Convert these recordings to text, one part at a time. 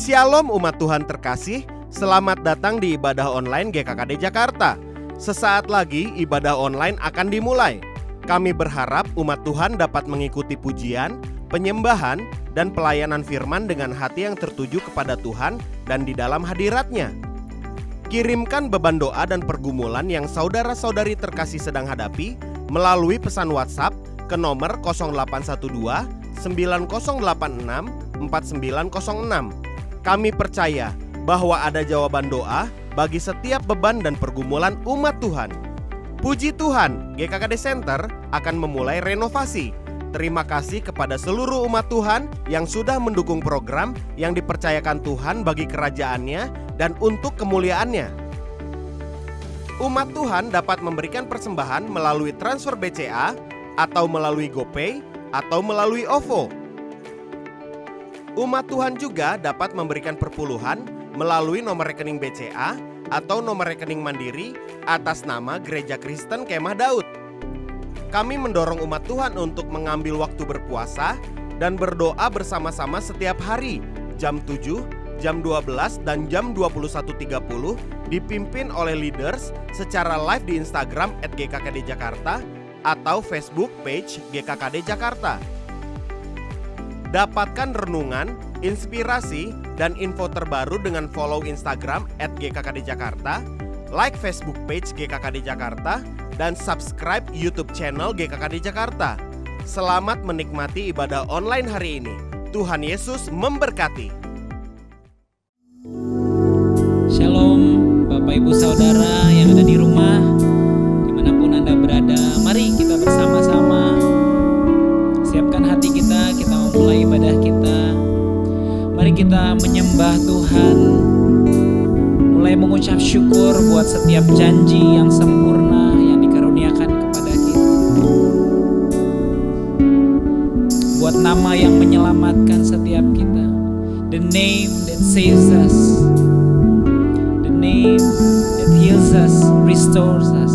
Shalom umat Tuhan terkasih, selamat datang di ibadah online GKKD Jakarta. Sesaat lagi ibadah online akan dimulai. Kami berharap umat Tuhan dapat mengikuti pujian, penyembahan, dan pelayanan firman dengan hati yang tertuju kepada Tuhan dan di dalam hadirat-Nya. Kirimkan beban doa dan pergumulan yang saudara-saudari terkasih sedang hadapi melalui pesan WhatsApp ke nomor 0812 9086 4906. Kami percaya bahwa ada jawaban doa bagi setiap beban dan pergumulan umat Tuhan. Puji Tuhan, GKKD Center akan memulai renovasi. Terima kasih kepada seluruh umat Tuhan yang sudah mendukung program yang dipercayakan Tuhan bagi kerajaannya dan untuk kemuliaannya. Umat Tuhan dapat memberikan persembahan melalui transfer BCA atau melalui GoPay atau melalui OVO. Umat Tuhan juga dapat memberikan perpuluhan melalui nomor rekening BCA atau nomor rekening mandiri atas nama Gereja Kristen Kemah Daud. Kami mendorong umat Tuhan untuk mengambil waktu berpuasa dan berdoa bersama-sama setiap hari jam 7, jam 12, dan jam 21.30 dipimpin oleh leaders secara live di Instagram @GKKD_Jakarta atau Facebook page GKKD Jakarta. Dapatkan renungan, inspirasi, dan info terbaru dengan follow Instagram @GKKD Jakarta, like Facebook page GKKD Jakarta, dan subscribe YouTube channel GKKD Jakarta. Selamat menikmati ibadah online hari ini. Tuhan Yesus memberkati. Shalom Bapak Ibu Saudara yang ada di rumah, dimanapun Anda berada. Mari kita bersama-sama siapkan hati kita memulai ibadah kita. Mari kita menyembah Tuhan, mulai mengucap syukur buat setiap janji yang sempurna yang dikaruniakan kepada kita, buat nama yang menyelamatkan setiap kita, the name that saves us, the name that heals us, restores us.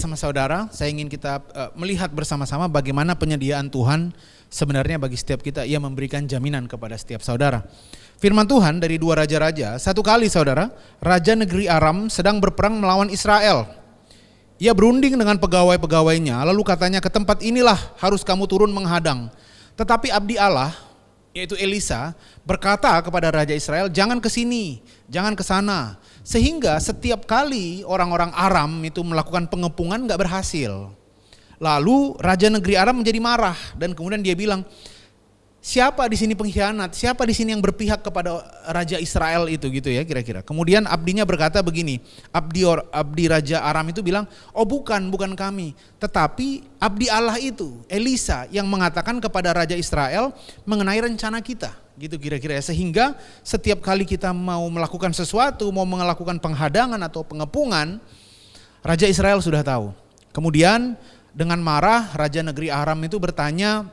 sama saudara, saya ingin kita melihat bersama-sama bagaimana penyediaan Tuhan sebenarnya bagi setiap kita. Ia memberikan jaminan kepada setiap saudara. Firman Tuhan dari 2 Raja-Raja, satu kali saudara, Raja negeri Aram sedang berperang melawan Israel. Ia berunding dengan pegawai-pegawainya, lalu katanya, ke tempat inilah harus kamu turun menghadang. Tetapi abdi Allah, yaitu Elisa, berkata kepada Raja Israel, jangan ke sini, jangan ke sana. Sehingga setiap kali orang-orang Aram itu melakukan pengepungan gak berhasil. Lalu Raja negeri Aram menjadi marah dan kemudian dia bilang, siapa di sini pengkhianat? Siapa di sini yang berpihak kepada Raja Israel itu gitu ya kira-kira. Kemudian abdinya berkata begini, abdi Raja Aram itu bilang, oh bukan kami. Tetapi abdi Allah itu, Elisa, yang mengatakan kepada Raja Israel mengenai rencana kita. Gitu kira-kira ya. Sehingga setiap kali kita mau melakukan sesuatu, mau melakukan penghadangan atau pengepungan, Raja Israel sudah tahu. Kemudian dengan marah Raja negeri Aram itu bertanya,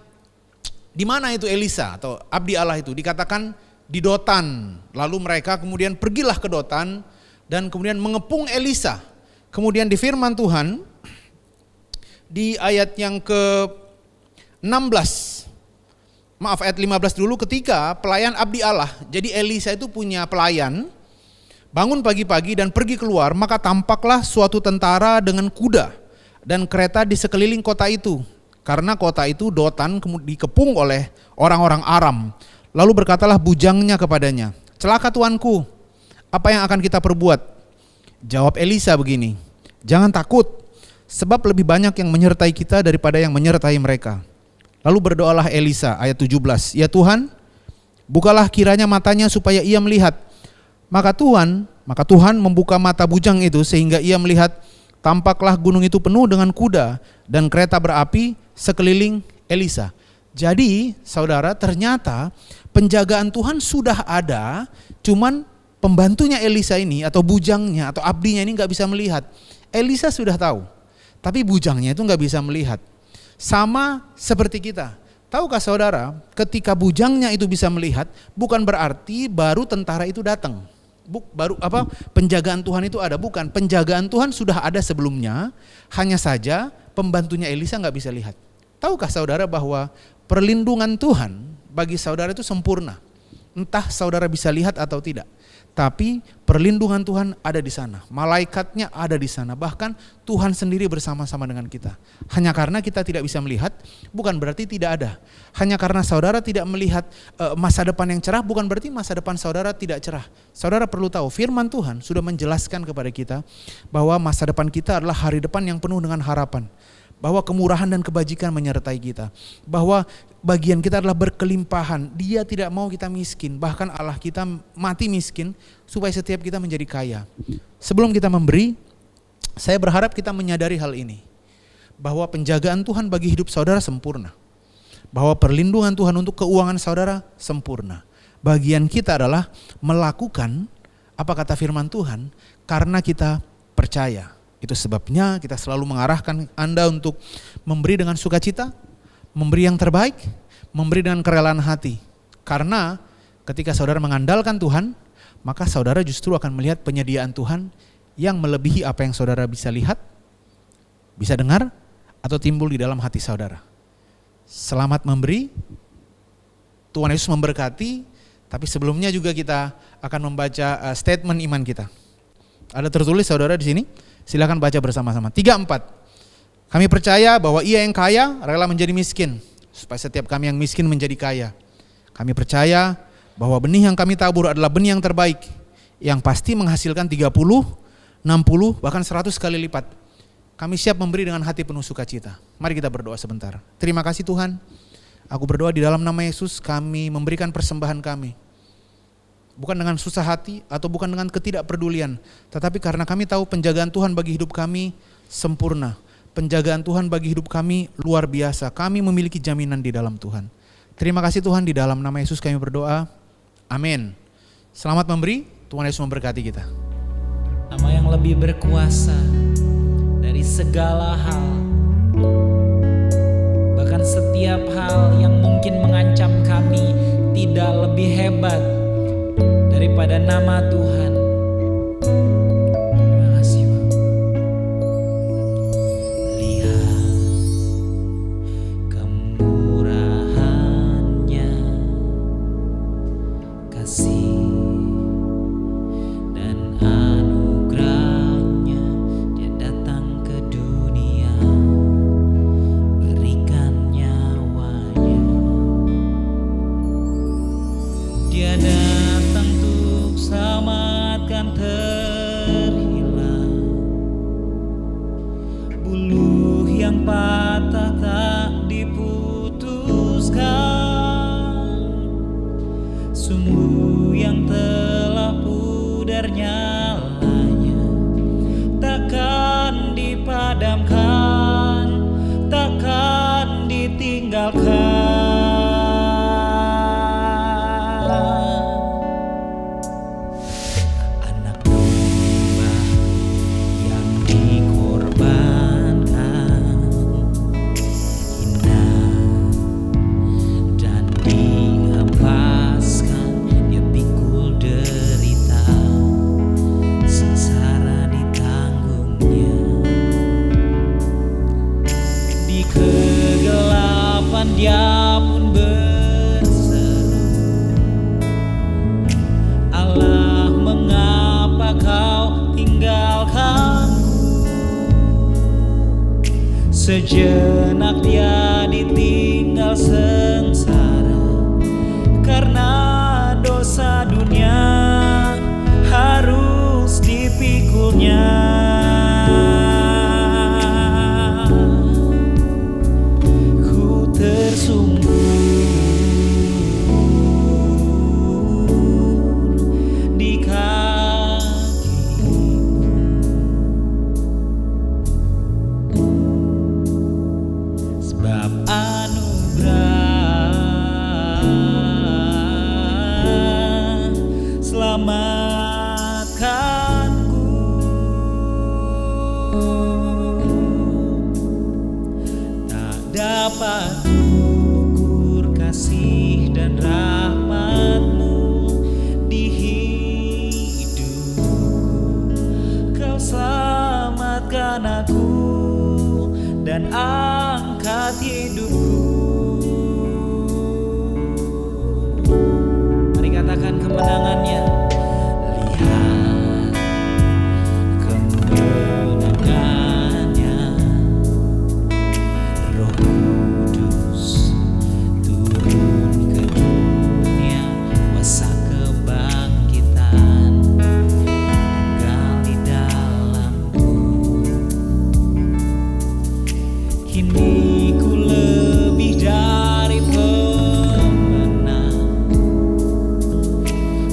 di mana itu Elisa atau abdi Allah itu? Dikatakan di Dotan. Lalu mereka kemudian pergilah ke Dotan dan kemudian mengepung Elisa. Kemudian di firman Tuhan di ayat yang ke-16. Maaf, ayat 15 dulu, ketika pelayan abdi Allah. Jadi Elisa itu punya pelayan, bangun pagi-pagi dan pergi keluar, maka tampaklah suatu tentara dengan kuda dan kereta di sekeliling kota itu. Karena kota itu Dotan dikepung oleh orang-orang Aram. Lalu berkatalah bujangnya kepadanya, celaka tuanku, apa yang akan kita perbuat? Jawab Elisa begini, jangan takut, sebab lebih banyak yang menyertai kita daripada yang menyertai mereka. Lalu berdoalah Elisa, ayat 17, ya Tuhan, bukalah kiranya matanya supaya ia melihat. Maka Tuhan membuka mata bujang itu sehingga ia melihat, tampaklah gunung itu penuh dengan kuda dan kereta berapi sekeliling Elisa. Jadi saudara, ternyata penjagaan Tuhan sudah ada, cuman pembantunya Elisa ini atau bujangnya atau abdinya ini gak bisa melihat. Elisa sudah tahu, tapi bujangnya itu gak bisa melihat. Sama seperti kita. Tahukah saudara, ketika bujangnya itu bisa melihat, bukan berarti baru tentara itu datang. Penjagaan Tuhan itu ada, bukan. Penjagaan Tuhan sudah ada sebelumnya, hanya saja pembantunya Elisa gak bisa lihat. Tahukah saudara bahwa perlindungan Tuhan bagi saudara itu sempurna. Entah saudara bisa lihat atau tidak, tapi perlindungan Tuhan ada di sana. Malaikatnya ada di sana, bahkan Tuhan sendiri bersama-sama dengan kita. Hanya karena kita tidak bisa melihat, bukan berarti tidak ada. Hanya karena saudara tidak melihat masa depan yang cerah, bukan berarti masa depan saudara tidak cerah. Saudara perlu tahu, firman Tuhan sudah menjelaskan kepada kita bahwa masa depan kita adalah hari depan yang penuh dengan harapan. Bahwa kemurahan dan kebajikan menyertai kita. Bahwa bagian kita adalah berkelimpahan. Dia tidak mau kita miskin. Bahkan Allah kita mati miskin supaya setiap kita menjadi kaya. Sebelum kita memberi, saya berharap kita menyadari hal ini. Bahwa penjagaan Tuhan bagi hidup saudara sempurna. Bahwa perlindungan Tuhan untuk keuangan saudara sempurna. Bagian kita adalah melakukan apa kata firman Tuhan karena kita percaya. Itu sebabnya kita selalu mengarahkan Anda untuk memberi dengan sukacita, memberi yang terbaik, memberi dengan kerelaan hati. Karena ketika saudara mengandalkan Tuhan, maka saudara justru akan melihat penyediaan Tuhan yang melebihi apa yang saudara bisa lihat, bisa dengar, atau timbul di dalam hati saudara. Selamat memberi, Tuhan Yesus memberkati, tapi sebelumnya juga kita akan membaca statement iman kita. Ada tertulis saudara di sini? Silakan baca bersama-sama. 3-4. Kami percaya bahwa Ia yang kaya rela menjadi miskin, supaya setiap kami yang miskin menjadi kaya. Kami percaya bahwa benih yang kami tabur adalah benih yang terbaik, yang pasti menghasilkan 30, 60, bahkan 100 kali lipat. Kami siap memberi dengan hati penuh sukacita. Mari kita berdoa sebentar. Terima kasih Tuhan. Aku berdoa di dalam nama Yesus, kami memberikan persembahan kami. Bukan dengan susah hati atau bukan dengan ketidakpedulian, tetapi karena kami tahu penjagaan Tuhan bagi hidup kami sempurna. Penjagaan Tuhan bagi hidup kami luar biasa. Kami memiliki jaminan di dalam Tuhan. Terima kasih Tuhan, di dalam nama Yesus kami berdoa. Amin. Selamat memberi, Tuhan Yesus memberkati kita. Nama yang lebih berkuasa dari segala hal, bahkan setiap hal yang mungkin mengancam kami tidak lebih hebat daripada nama Tuhan. Terima kasih Bapak. kasih dan anugerahnya, Dia datang ke dunia, berikan nyawanya. Dia datang untuk selamatkan terhilang, buluh yang patah tak diputuskan, sumbu yang telah pudar nyalanya, takkan dipadamkan, takkan ditinggalkan. Anak domba yang dikorbankan, hina dan dihempaskan, Dia pikul derita, sengsara ditanggungnya. Di kegelapan Dia pun berseru, Allah, mengapa Kau tinggalkanku? Sejenak Dia ditinggal sengsara, karena dosa dunia harus dipikulnya. Ku tersungkur di kakimu, sebab anugerah selamatkanku. Tak dapat ukur kasih dan rahmat-Mu di hidupku. Kau selamatkan aku dan angkat hidupku. Mari katakan kemenangannya. Lihat kemenangannya, Roh Kudus turun ke dunia, kuasa kebangkitan tinggal di dalamku. Kini ku lebih dari pemenang,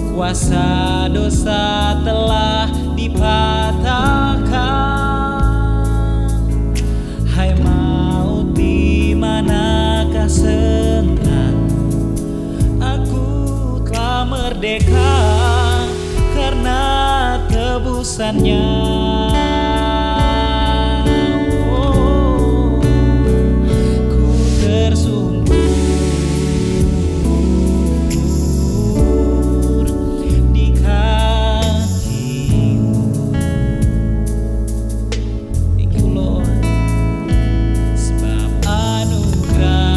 kuasa dosa telah dipatahkan. Hai maut, di manakah senang? Aku telah merdeka karena tebusannya. Oh, ku tersungkur di kakimu. Thank you Lord. Sebab anugerah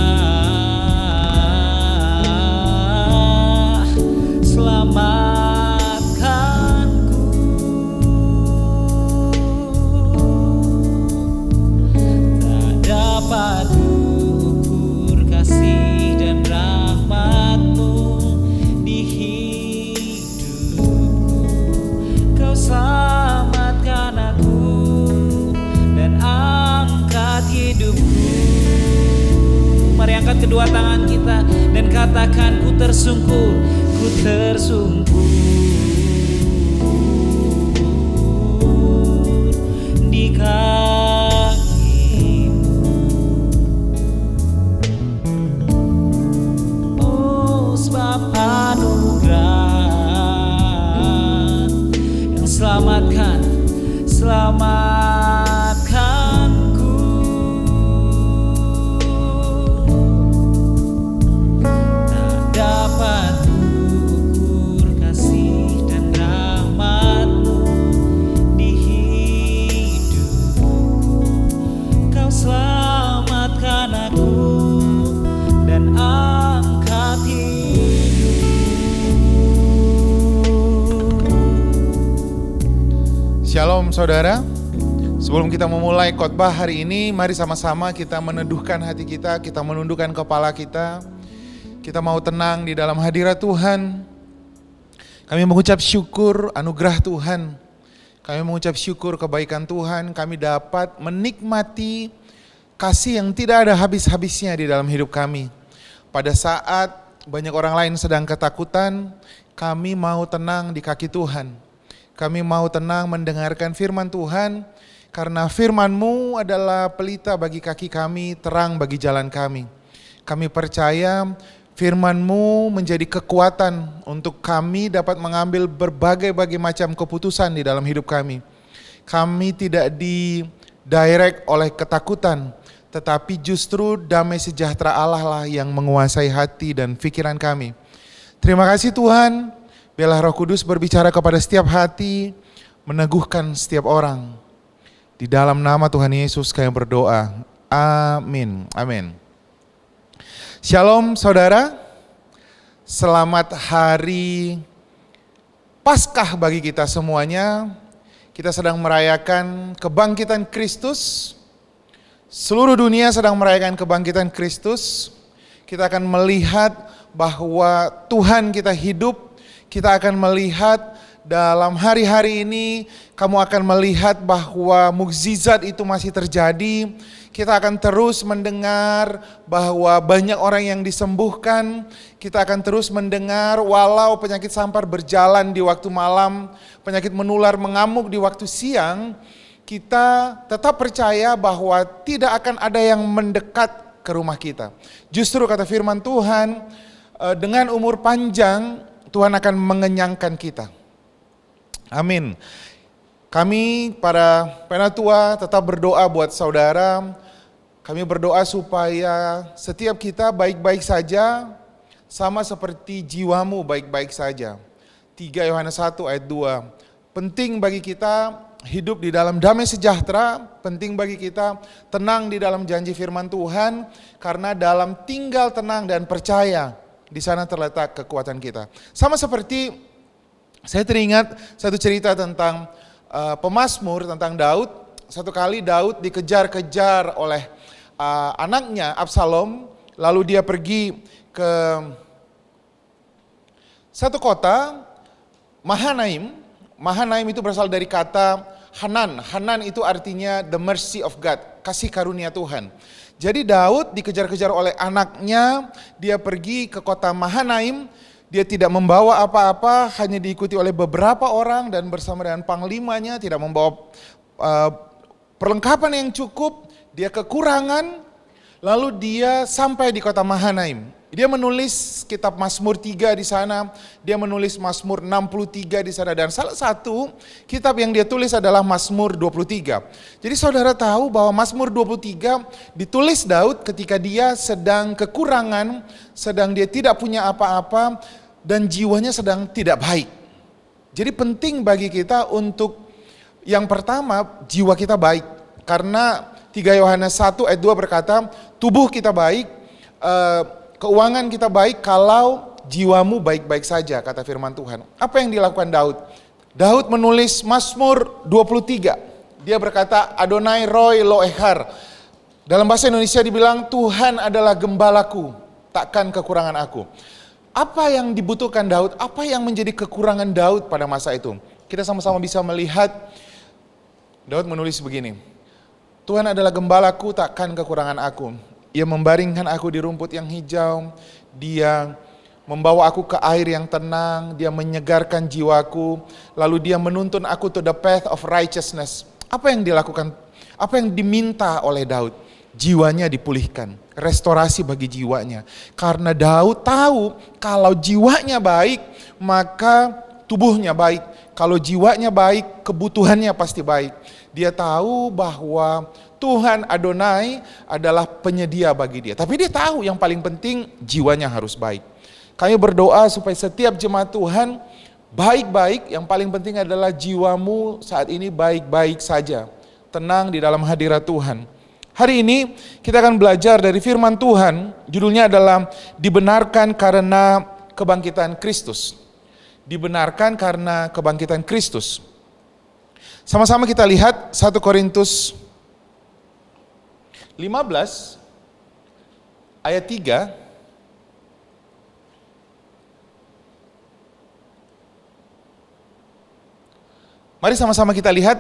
selamatkanku. Tak dapat ukur kasih dan rahmat-Mu di hidupku. Kau selamatkan aku dan angkat hidupku. Mari angkat kedua tangan kita dan katakan, ku tersungkur di kakimu. Oh, sebab anugerah yang selamatkanku. Tak dapat ukur kasih dan rahmat-Mu di hidupku. Kau selamatkan aku dan angkat hidupku. Shalom saudara. Sebelum kita memulai khotbah hari ini, mari sama-sama kita meneduhkan hati kita, kita menundukkan kepala kita. Kita mau tenang di dalam hadirat Tuhan. Kami mengucap syukur anugerah Tuhan. Kami mengucap syukur kebaikan Tuhan. Kami dapat menikmati kasih yang tidak ada habis-habisnya di dalam hidup kami. Pada saat banyak orang lain sedang ketakutan, kami mau tenang di kaki Tuhan. Kami mau tenang mendengarkan firman Tuhan, karena firman-Mu adalah pelita bagi kaki kami, terang bagi jalan kami. Kami percaya firman-Mu menjadi kekuatan untuk kami dapat mengambil berbagai macam keputusan di dalam hidup kami. Kami tidak di-direct oleh ketakutan, tetapi justru damai sejahtera Allah lah yang menguasai hati dan pikiran kami. Terima kasih Tuhan, biarlah Roh Kudus berbicara kepada setiap hati, meneguhkan setiap orang. Di dalam nama Tuhan Yesus kami berdoa. Amin. Amin. Shalom saudara. Selamat hari Paskah bagi kita semuanya. Kita sedang merayakan kebangkitan Kristus. Seluruh dunia sedang merayakan kebangkitan Kristus. Kita akan melihat bahwa Tuhan kita hidup. Kita akan melihat dalam hari-hari ini, kamu akan melihat bahwa mukjizat itu masih terjadi. Kita akan terus mendengar bahwa banyak orang yang disembuhkan. Kita akan terus mendengar walau penyakit sampar berjalan di waktu malam, penyakit menular mengamuk di waktu siang, kita tetap percaya bahwa tidak akan ada yang mendekat ke rumah kita. Justru kata firman Tuhan, dengan umur panjang, Tuhan akan mengenyangkan kita. Amin. Kami para penatua tetap berdoa buat saudara. Kami berdoa supaya setiap kita baik-baik saja, sama seperti jiwamu baik-baik saja. 3 Yohanes 1 ayat 2. Penting bagi kita hidup di dalam damai sejahtera, penting bagi kita tenang di dalam janji firman Tuhan, karena dalam tinggal tenang dan percaya, di sana terletak kekuatan kita. Sama seperti saya teringat satu cerita tentang pemazmur, tentang Daud. Satu kali Daud dikejar-kejar oleh anaknya Absalom, lalu dia pergi ke satu kota, Mahanaim. Mahanaim itu berasal dari kata Hanan. Hanan itu artinya the mercy of God, kasih karunia Tuhan. Jadi Daud dikejar-kejar oleh anaknya, dia pergi ke kota Mahanaim. Dia tidak membawa apa-apa, hanya diikuti oleh beberapa orang dan bersama dengan panglimanya, tidak membawa perlengkapan yang cukup, dia kekurangan, lalu dia sampai di kota Mahanaim. Dia menulis kitab Mazmur 3 di sana, dia menulis Mazmur 63 di sana, dan salah satu kitab yang dia tulis adalah Mazmur 23. Jadi saudara tahu bahwa Mazmur 23 ditulis Daud ketika dia sedang kekurangan, sedang dia tidak punya apa-apa, dan jiwanya sedang tidak baik. Jadi penting bagi kita untuk yang pertama, jiwa kita baik. Karena 3 Yohanes 1 ayat 2 berkata, tubuh kita baik, keuangan kita baik kalau jiwamu baik-baik saja, kata firman Tuhan. Apa yang dilakukan Daud? Daud menulis Mazmur 23. Dia berkata, Adonai Roy Lo Echar. Dalam bahasa Indonesia dibilang, Tuhan adalah gembalaku, takkan kekurangan aku. Apa yang dibutuhkan Daud? Apa yang menjadi kekurangan Daud pada masa itu? Kita sama-sama bisa melihat, Daud menulis begini, Tuhan adalah gembalaku, takkan kekurangan aku. Ia membaringkan aku di rumput yang hijau, dia membawa aku ke air yang tenang, dia menyegarkan jiwaku, lalu dia menuntun aku to the path of righteousness. Apa yang dilakukan, apa yang diminta oleh Daud? Jiwanya dipulihkan, restorasi bagi jiwanya. Karena Daud tahu kalau jiwanya baik, maka tubuhnya baik. Kalau jiwanya baik, kebutuhannya pasti baik. Dia tahu bahwa Tuhan Adonai adalah penyedia bagi dia. Tapi dia tahu yang paling penting jiwanya harus baik. Kami berdoa supaya setiap jemaat Tuhan baik-baik, yang paling penting adalah jiwamu saat ini baik-baik saja. Tenang di dalam hadirat Tuhan. Hari ini kita akan belajar dari firman Tuhan, judulnya adalah dibenarkan karena kebangkitan Kristus. Dibenarkan karena kebangkitan Kristus. Sama-sama kita lihat 1 Korintus 15 ayat 3. Mari sama-sama kita lihat,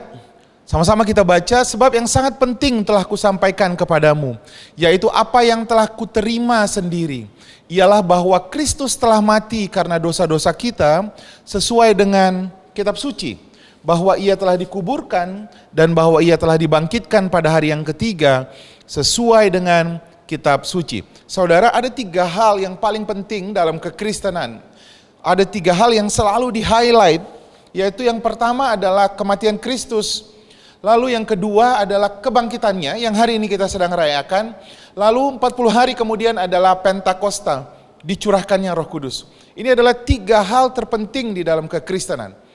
sama-sama kita baca, sebab yang sangat penting telah kusampaikan kepadamu, yaitu apa yang telah kuterima sendiri, ialah bahwa Kristus telah mati karena dosa-dosa kita sesuai dengan kitab suci, bahwa ia telah dikuburkan dan bahwa ia telah dibangkitkan pada hari yang ketiga sesuai dengan kitab suci. Saudara, ada 3 hal yang paling penting dalam kekristenan. Ada 3 hal yang selalu di-highlight, yaitu yang pertama adalah kematian Kristus, lalu yang kedua adalah kebangkitannya yang hari ini kita sedang rayakan, lalu 40 hari kemudian adalah Pentakosta, dicurahkannya Roh Kudus. Ini adalah 3 hal terpenting di dalam kekristenan.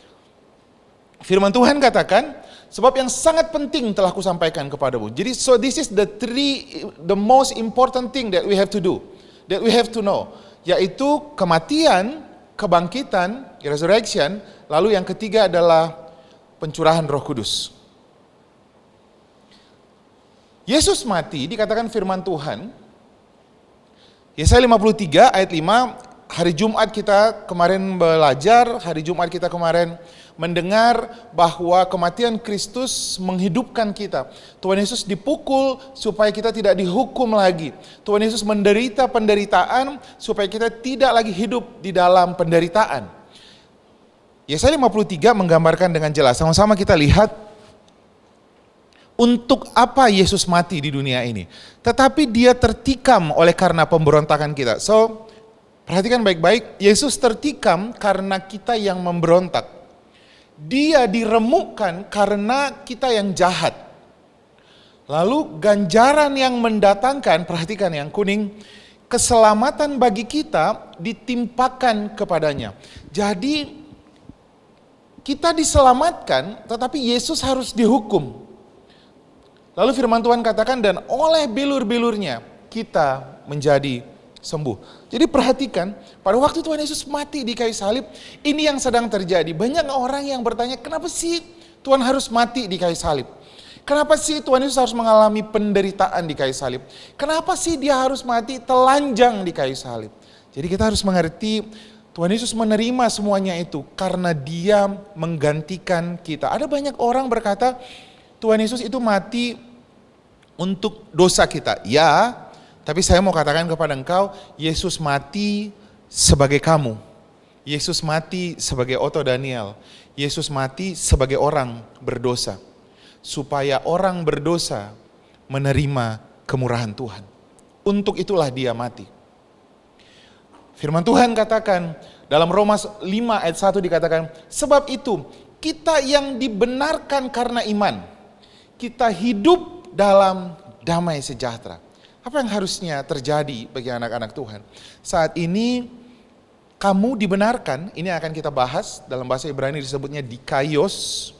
Firman Tuhan katakan, sebab yang sangat penting telah kusampaikan kepadamu. Jadi so this is the most important thing that we have to do, that we have to know, yaitu kematian, kebangkitan, resurrection, lalu yang ketiga adalah pencurahan Roh Kudus. Yesus mati, dikatakan firman Tuhan, Yesaya 53 ayat 5, hari Jumat kita kemarin belajar, hari Jumat kita kemarin mendengar bahwa kematian Kristus menghidupkan kita. Tuhan Yesus dipukul supaya kita tidak dihukum lagi. Tuhan Yesus menderita penderitaan supaya kita tidak lagi hidup di dalam penderitaan. Yesaya 53 menggambarkan dengan jelas. Sama-sama kita lihat untuk apa Yesus mati di dunia ini. Tetapi dia tertikam oleh karena pemberontakan kita. So, perhatikan baik-baik, Yesus tertikam karena kita yang memberontak. Dia diremukkan karena kita yang jahat. Lalu ganjaran yang mendatangkan, perhatikan yang kuning, keselamatan bagi kita ditimpakan kepadanya. Jadi kita diselamatkan, tetapi Yesus harus dihukum. Lalu firman Tuhan katakan, dan oleh bilur-bilurnya kita menjadi sembuh. Jadi perhatikan, pada waktu Tuhan Yesus mati di kayu salib, ini yang sedang terjadi. Banyak orang yang bertanya, kenapa sih Tuhan harus mati di kayu salib? Kenapa sih Tuhan Yesus harus mengalami penderitaan di kayu salib? Kenapa sih dia harus mati telanjang di kayu salib? Jadi kita harus mengerti, Tuhan Yesus menerima semuanya itu karena dia menggantikan kita. Ada banyak orang berkata, Tuhan Yesus itu mati untuk dosa kita. Ya, tapi saya mau katakan kepada engkau, Yesus mati sebagai kamu. Yesus mati sebagai Otto Daniel. Yesus mati sebagai orang berdosa. Supaya orang berdosa menerima kemurahan Tuhan. Untuk itulah dia mati. Firman Tuhan katakan, dalam Roma 5 ayat 1 dikatakan, sebab itu kita yang dibenarkan karena iman, kita hidup dalam damai sejahtera. Apa yang harusnya terjadi bagi anak-anak Tuhan? Saat ini kamu dibenarkan, ini akan kita bahas, dalam bahasa Ibrani disebutnya dikaios.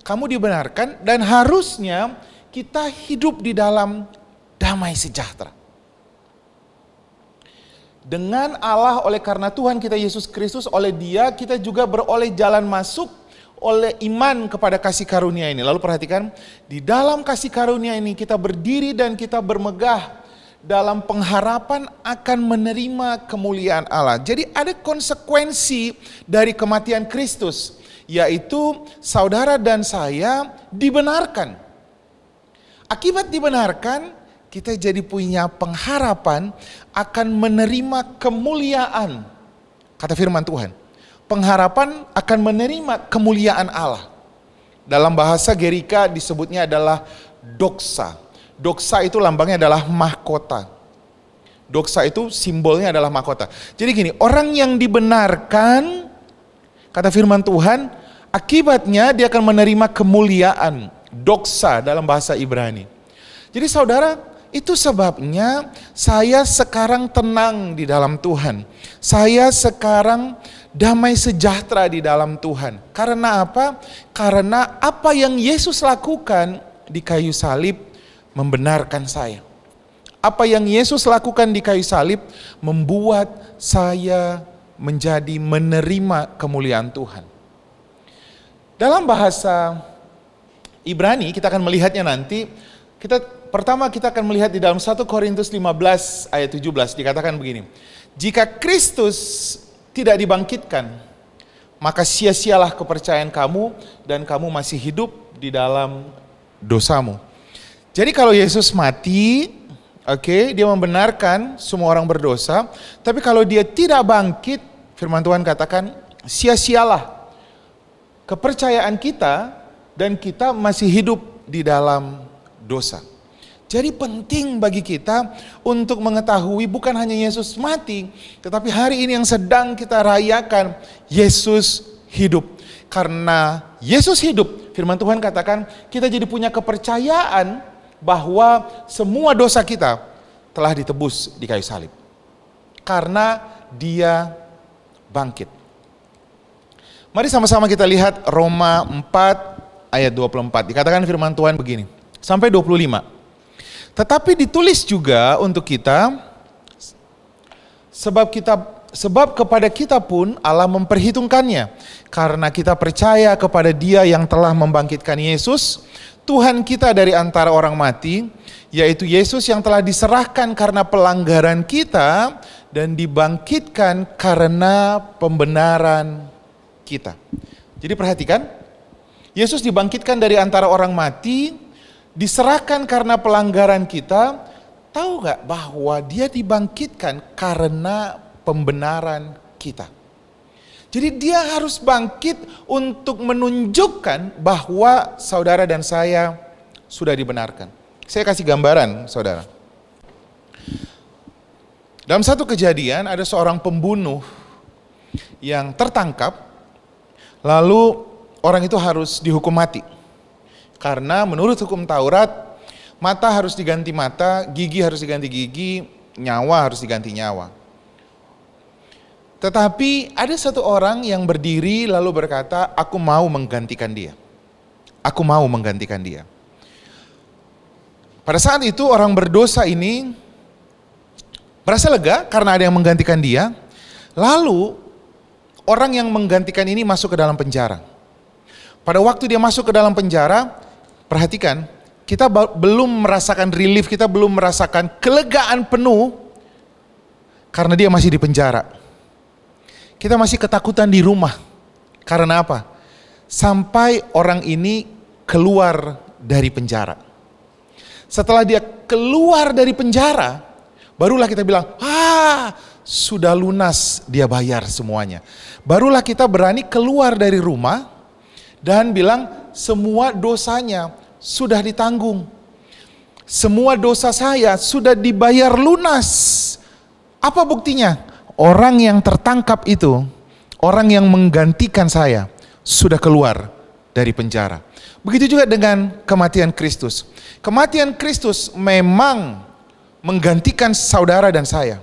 Kamu dibenarkan dan harusnya kita hidup di dalam damai sejahtera. Dengan Allah, oleh karena Tuhan kita Yesus Kristus, oleh Dia kita juga beroleh jalan masuk oleh iman kepada kasih karunia ini. Lalu perhatikan, di dalam kasih karunia ini kita berdiri dan kita bermegah dalam pengharapan akan menerima kemuliaan Allah. Jadi ada konsekuensi dari kematian Kristus, yaitu saudara dan saya dibenarkan. Akibat dibenarkan, kita jadi punya pengharapan akan menerima kemuliaan. Kata firman Tuhan, pengharapan akan menerima kemuliaan Allah. Dalam bahasa Gerika disebutnya adalah doksa. Doksa itu lambangnya adalah mahkota. Doksa itu simbolnya adalah mahkota. Jadi gini, orang yang dibenarkan, kata firman Tuhan, akibatnya dia akan menerima kemuliaan. Doksa dalam bahasa Ibrani. Jadi saudara, itu sebabnya saya sekarang tenang di dalam Tuhan. Saya sekarang damai sejahtera di dalam Tuhan. Karena apa? Karena apa yang Yesus lakukan di kayu salib membenarkan saya. Apa yang Yesus lakukan di kayu salib membuat saya menjadi menerima kemuliaan Tuhan. Dalam bahasa Ibrani, kita akan melihatnya nanti. Pertama kita akan melihat di dalam 1 Korintus 15 ayat 17 dikatakan begini. Jika Kristus tidak dibangkitkan, maka sia-sialah kepercayaan kamu dan kamu masih hidup di dalam dosamu. Jadi kalau Yesus mati, dia membenarkan semua orang berdosa, tapi kalau dia tidak bangkit, firman Tuhan katakan sia-sialah kepercayaan kita dan kita masih hidup di dalam dosa. Jadi penting bagi kita untuk mengetahui bukan hanya Yesus mati, tetapi hari ini yang sedang kita rayakan, Yesus hidup. Karena Yesus hidup, firman Tuhan katakan kita jadi punya kepercayaan bahwa semua dosa kita telah ditebus di kayu salib. Karena Dia bangkit. Mari sama-sama kita lihat Roma 4 ayat 24. Dikatakan firman Tuhan begini, sampai 25. Tetapi ditulis juga untuk kita, sebab kepada kita pun Allah memperhitungkannya, karena kita percaya kepada Dia yang telah membangkitkan Yesus, Tuhan kita dari antara orang mati, yaitu Yesus yang telah diserahkan karena pelanggaran kita dan dibangkitkan karena pembenaran kita. Jadi perhatikan, Yesus dibangkitkan dari antara orang mati, diserahkan karena pelanggaran kita. Tahu gak bahwa Dia dibangkitkan karena pembenaran kita. Jadi Dia harus bangkit untuk menunjukkan bahwa saudara dan saya sudah dibenarkan. Saya kasih gambaran, saudara. Dalam satu kejadian ada seorang pembunuh yang tertangkap, lalu orang itu harus dihukum mati. Karena menurut hukum Taurat, mata harus diganti mata, gigi harus diganti gigi, nyawa harus diganti nyawa. Tetapi ada satu orang yang berdiri lalu berkata, aku mau menggantikan dia. Aku mau menggantikan dia. Pada saat itu orang berdosa ini merasa lega karena ada yang menggantikan dia. Lalu orang yang menggantikan ini masuk ke dalam penjara. Pada waktu dia masuk ke dalam penjara, perhatikan, kita belum merasakan relief, kita belum merasakan kelegaan penuh karena dia masih di penjara. Kita masih ketakutan di rumah. Karena apa? Sampai orang ini keluar dari penjara. Setelah dia keluar dari penjara, barulah kita bilang, sudah lunas, dia bayar semuanya. Barulah kita berani keluar dari rumah dan bilang, semua dosanya sudah ditanggung. Semua dosa saya sudah dibayar lunas. Apa buktinya? Orang yang tertangkap itu, orang yang menggantikan saya, sudah keluar dari penjara. Begitu juga dengan kematian Kristus. Kematian Kristus memang menggantikan saudara dan saya.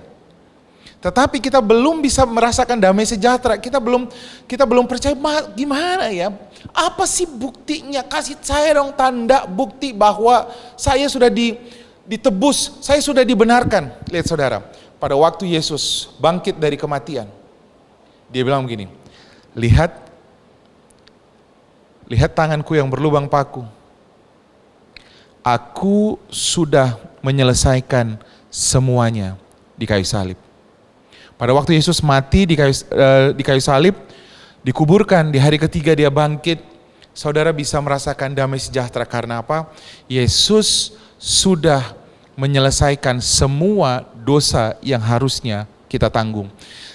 Tetapi kita belum bisa merasakan damai sejahtera. Kita belum percaya, gimana ya? Apa sih buktinya? Kasih saya dong tanda bukti bahwa saya sudah ditebus, saya sudah dibenarkan. Lihat saudara, pada waktu Yesus bangkit dari kematian, dia bilang begini, lihat tanganku yang berlubang paku. Aku sudah menyelesaikan semuanya di kayu salib. Pada waktu Yesus mati di kayu salib, dikuburkan, di hari ketiga dia bangkit, saudara bisa merasakan damai sejahtera. Karena apa? Yesus sudah menyelesaikan semua dosa yang harusnya kita tanggung.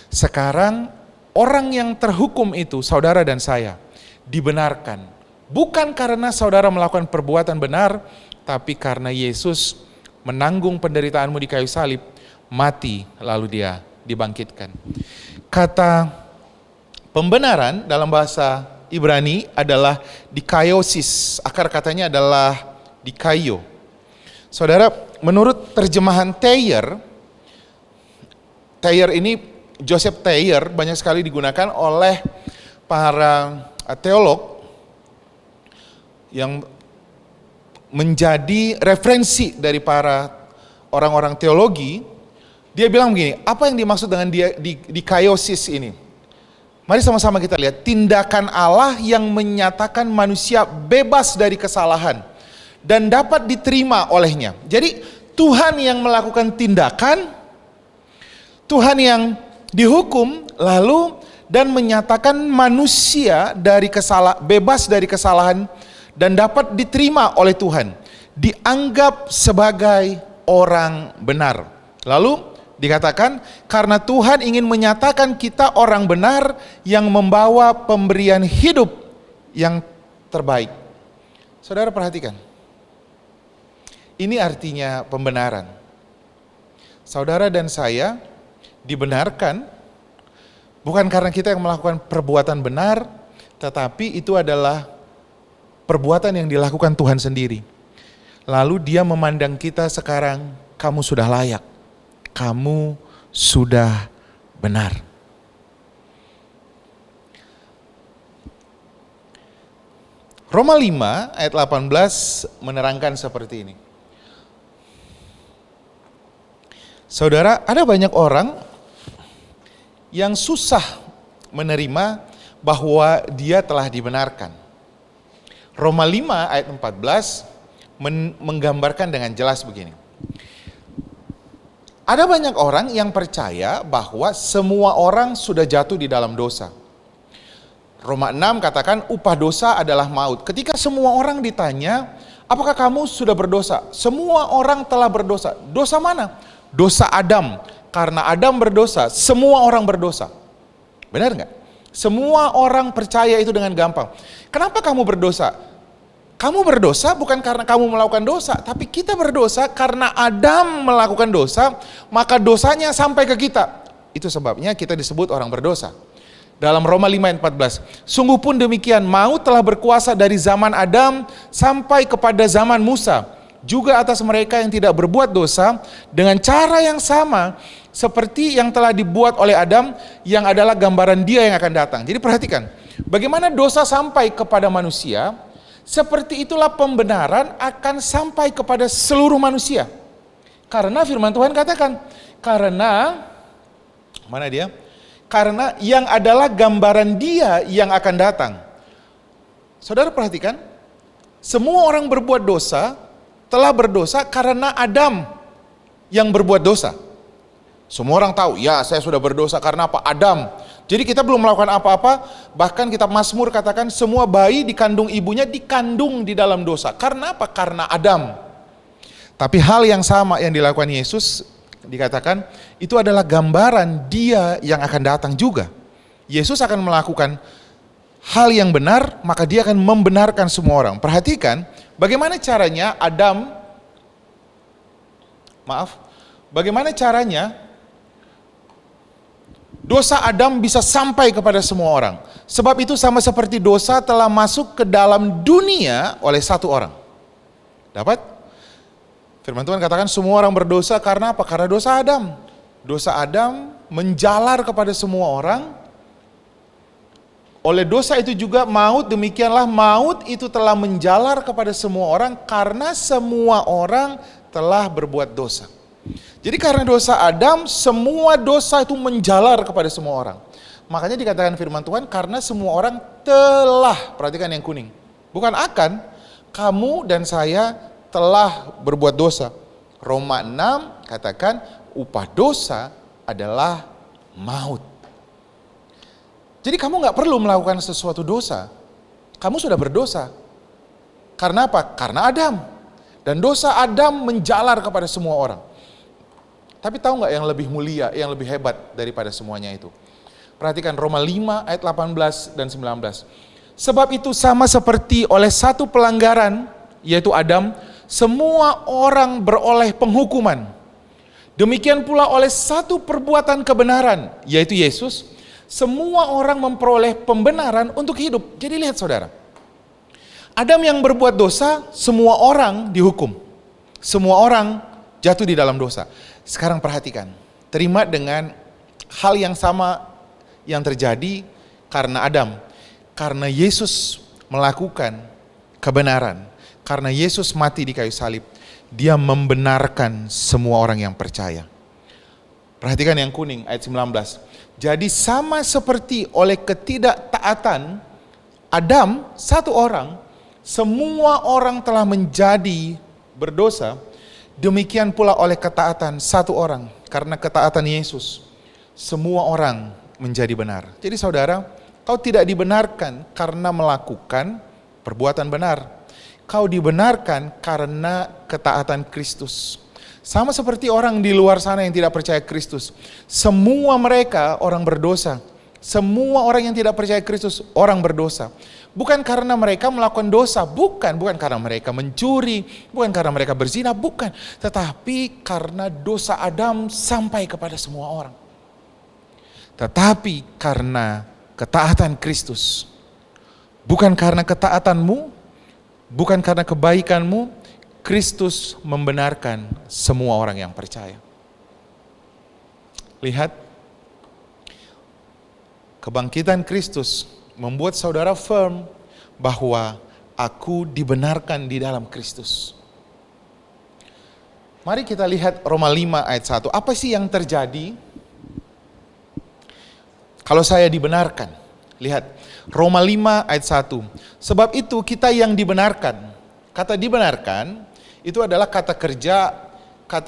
Sekarang orang yang terhukum itu, saudara dan saya, dibenarkan. Bukan karena saudara melakukan perbuatan benar, tapi karena Yesus menanggung penderitaanmu di kayu salib, mati, lalu dia dibangkitkan. Kata pembenaran dalam bahasa Ibrani adalah dikaiosis. Akar katanya adalah dikaio. Saudara, menurut terjemahan Thayer ini, Joseph Thayer, banyak sekali digunakan oleh para teolog yang menjadi referensi dari para orang-orang teologi. Dia bilang begini, apa yang dimaksud dengan dikaiosis ini? Mari sama-sama kita lihat tindakan Allah yang menyatakan manusia bebas dari kesalahan dan dapat diterima olehnya. Jadi Tuhan yang melakukan tindakan, Tuhan yang dihukum lalu dan menyatakan manusia bebas dari kesalahan dan dapat diterima oleh Tuhan, dianggap sebagai orang benar. Lalu dikatakan karena Tuhan ingin menyatakan kita orang benar yang membawa pemberian hidup yang terbaik. Saudara perhatikan. Ini artinya pembenaran. Saudara dan saya dibenarkan bukan karena kita yang melakukan perbuatan benar, tetapi itu adalah perbuatan yang dilakukan Tuhan sendiri. Lalu Dia memandang kita sekarang, kamu sudah layak. Kamu sudah benar. Roma 5 ayat 18 menerangkan seperti ini. Saudara, ada banyak orang yang susah menerima bahwa dia telah dibenarkan. Roma 5 ayat 14 menggambarkan dengan jelas begini. Ada banyak orang yang percaya bahwa semua orang sudah jatuh di dalam dosa. Roma 6 katakan upah dosa adalah maut. Ketika semua orang ditanya, apakah kamu sudah berdosa? Semua orang telah berdosa. Dosa mana? Dosa Adam. Karena Adam berdosa, semua orang berdosa. Benar nggak? Semua orang percaya itu dengan gampang. Kenapa kamu berdosa? Kamu berdosa bukan karena kamu melakukan dosa, tapi kita berdosa karena Adam melakukan dosa, maka dosanya sampai ke kita. Itu sebabnya kita disebut orang berdosa. Dalam Roma 5 ayat 14, sungguh pun demikian maut telah berkuasa dari zaman Adam sampai kepada zaman Musa, juga atas mereka yang tidak berbuat dosa, dengan cara yang sama seperti yang telah dibuat oleh Adam, yang adalah gambaran Dia yang akan datang. Jadi perhatikan, bagaimana dosa sampai kepada manusia, seperti itulah pembenaran akan sampai kepada seluruh manusia. Karena firman Tuhan katakan, karena yang adalah gambaran Dia yang akan datang. Saudara perhatikan, semua orang berbuat dosa, telah berdosa karena Adam yang berbuat dosa. Semua orang tahu, ya saya sudah berdosa karena apa? Adam. Jadi kita belum melakukan apa-apa, bahkan kitab Mazmur katakan semua bayi dikandung ibunya dikandung di dalam dosa. Karena apa? Karena Adam. Tapi hal yang sama yang dilakukan Yesus dikatakan itu adalah gambaran Dia yang akan datang juga. Yesus akan melakukan hal yang benar, maka Dia akan membenarkan semua orang. Perhatikan bagaimana caranya bagaimana caranya dosa Adam bisa sampai kepada semua orang. Sebab itu sama seperti dosa telah masuk ke dalam dunia oleh satu orang. Dapat? Firman Tuhan katakan semua orang berdosa karena apa? Karena dosa Adam. Dosa Adam menjalar kepada semua orang. Oleh dosa itu juga maut, demikianlah maut itu telah menjalar kepada semua orang karena semua orang telah berbuat dosa. Jadi karena dosa Adam, semua dosa itu menjalar kepada semua orang. Makanya dikatakan firman Tuhan, karena semua orang telah, perhatikan yang kuning. Bukan akan, kamu dan saya telah berbuat dosa. Roma 6 katakan, upah dosa adalah maut. Jadi kamu gak perlu melakukan sesuatu dosa. Kamu sudah berdosa. Karena apa? Karena Adam. Dan dosa Adam menjalar kepada semua orang. Tapi tahu nggak yang lebih mulia, yang lebih hebat daripada semuanya itu? Perhatikan Roma 5 ayat 18 dan 19. Sebab itu sama seperti oleh satu pelanggaran, yaitu Adam, semua orang beroleh penghukuman. Demikian pula oleh satu perbuatan kebenaran, yaitu Yesus, semua orang memperoleh pembenaran untuk hidup. Jadi lihat saudara, Adam yang berbuat dosa, semua orang dihukum. Semua orang jatuh di dalam dosa. Sekarang perhatikan, terima dengan hal yang sama yang terjadi karena Adam. Karena Yesus melakukan kebenaran, karena Yesus mati di kayu salib, Dia membenarkan semua orang yang percaya. Perhatikan yang kuning ayat 19. Jadi sama seperti oleh ketidaktaatan Adam, satu orang, semua orang telah menjadi berdosa, demikian pula oleh ketaatan satu orang, karena ketaatan Yesus, semua orang menjadi benar. Jadi saudara, kau tidak dibenarkan karena melakukan perbuatan benar. Kau dibenarkan karena ketaatan Kristus. Sama seperti orang di luar sana yang tidak percaya Kristus. Semua mereka orang berdosa. Semua orang yang tidak percaya Kristus orang berdosa. Bukan karena mereka melakukan dosa, bukan karena mereka mencuri, bukan karena mereka berzina, bukan. Tetapi karena dosa Adam sampai kepada semua orang. Tetapi karena ketaatan Kristus. Bukan karena ketaatanmu, bukan karena kebaikanmu, Kristus membenarkan semua orang yang percaya. Lihat, kebangkitan Kristus membuat saudara firm bahwa aku dibenarkan di dalam Kristus. Mari kita lihat Roma 5 ayat 1. Apa sih yang terjadi kalau saya dibenarkan? Lihat, Roma 5 ayat 1. Sebab itu kita yang dibenarkan. Kata dibenarkan itu adalah kata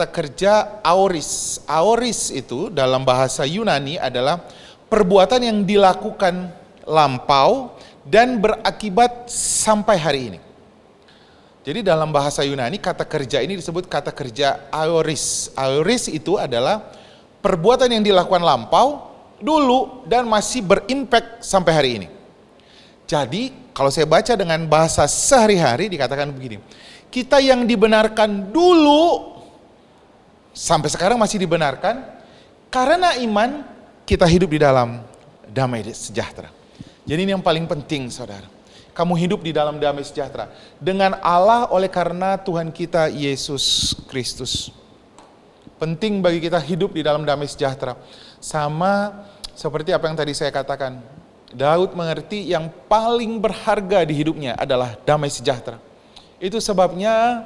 kerja aoris. Aoris itu dalam bahasa Yunani adalah perbuatan yang dilakukan lampau dan berakibat sampai hari ini. Jadi dalam bahasa Yunani kata kerja ini disebut kata kerja aoris. Aoris itu adalah perbuatan yang dilakukan lampau dulu dan masih berimpact sampai hari ini. Jadi kalau saya baca dengan bahasa sehari-hari dikatakan begini. Kita yang dibenarkan dulu sampai sekarang masih dibenarkan karena iman kita hidup di dalam damai sejahtera. Jadi ini yang paling penting saudara. Kamu hidup di dalam damai sejahtera dengan Allah oleh karena Tuhan kita Yesus Kristus. Penting bagi kita hidup di dalam damai sejahtera. Sama seperti apa yang tadi saya katakan. Daud mengerti yang paling berharga di hidupnya adalah damai sejahtera. Itu sebabnya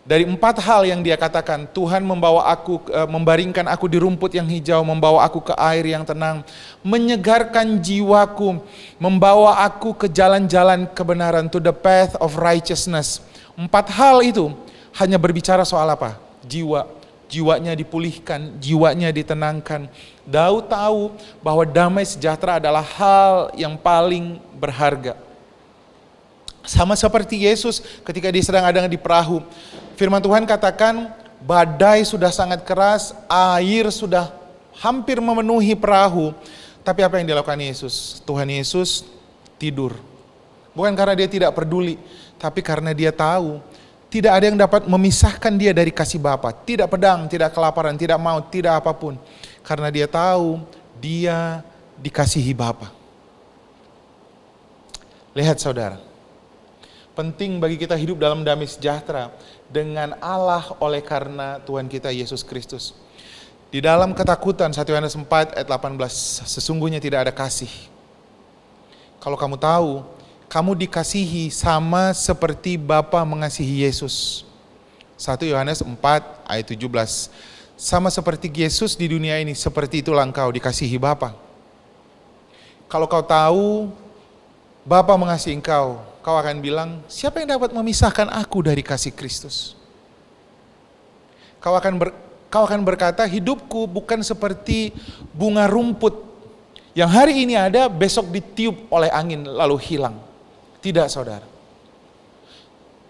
dari 4 hal yang dia katakan, Tuhan membawa aku, membaringkan aku di rumput yang hijau, membawa aku ke air yang tenang, menyegarkan jiwaku, membawa aku ke jalan-jalan kebenaran, to the path of righteousness. 4 hal itu hanya berbicara soal apa? Jiwanya dipulihkan, jiwanya ditenangkan. Daud tahu bahwa damai sejahtera adalah hal yang paling berharga. Sama seperti Yesus ketika dia sedang ada di perahu. Firman Tuhan katakan badai sudah sangat keras, air sudah hampir memenuhi perahu. Tapi apa yang dilakukan Yesus? Tuhan Yesus tidur. Bukan karena dia tidak peduli, tapi karena dia tahu tidak ada yang dapat memisahkan dia dari kasih Bapa. Tidak pedang, tidak kelaparan, tidak maut, tidak apapun. Karena dia tahu dia dikasihi Bapa. Lihat saudara. Penting bagi kita hidup dalam damai sejahtera dengan Allah oleh karena Tuhan kita Yesus Kristus. Di dalam ketakutan 1 Yohanes 4 ayat 18, sesungguhnya tidak ada kasih. Kalau kamu tahu, kamu dikasihi sama seperti Bapa mengasihi Yesus. 1 Yohanes 4 ayat 17. Sama seperti Yesus di dunia ini, seperti itulah engkau dikasihi Bapa. Kalau kau tahu Bapa mengasihi engkau, kau akan bilang, siapa yang dapat memisahkan aku dari kasih Kristus? Kau akan berkata, hidupku bukan seperti bunga rumput yang hari ini ada, besok ditiup oleh angin lalu hilang. Tidak saudara.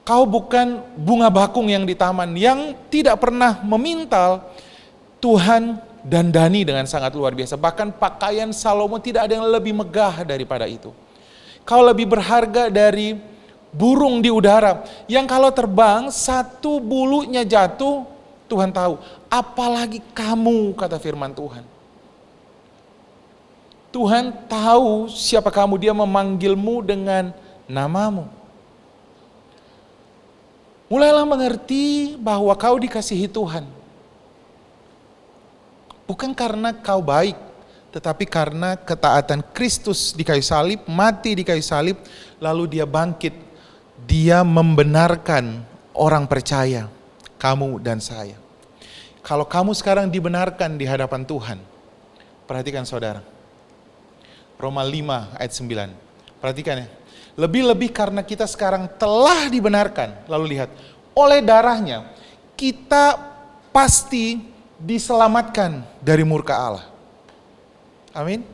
Kau bukan bunga bakung yang di taman yang tidak pernah memintal. Tuhan dandani dengan sangat luar biasa. Bahkan pakaian Salomo tidak ada yang lebih megah daripada itu. Kau lebih berharga dari burung di udara yang kalau terbang satu bulunya jatuh, Tuhan tahu. Apalagi kamu, kata firman Tuhan. Tuhan tahu siapa kamu, dia memanggilmu dengan namamu. Mulailah mengerti bahwa kau dikasihi Tuhan. Bukan karena kau baik, tetapi karena ketaatan Kristus di kayu salib, mati di kayu salib, lalu dia bangkit. Dia membenarkan orang percaya, kamu dan saya. Kalau kamu sekarang dibenarkan di hadapan Tuhan, Perhatikan saudara. Roma 5 ayat 9. Perhatikan ya. Lebih-lebih karena kita sekarang telah dibenarkan. Lalu lihat. Oleh darahnya kita pasti diselamatkan dari murka Allah. Amin.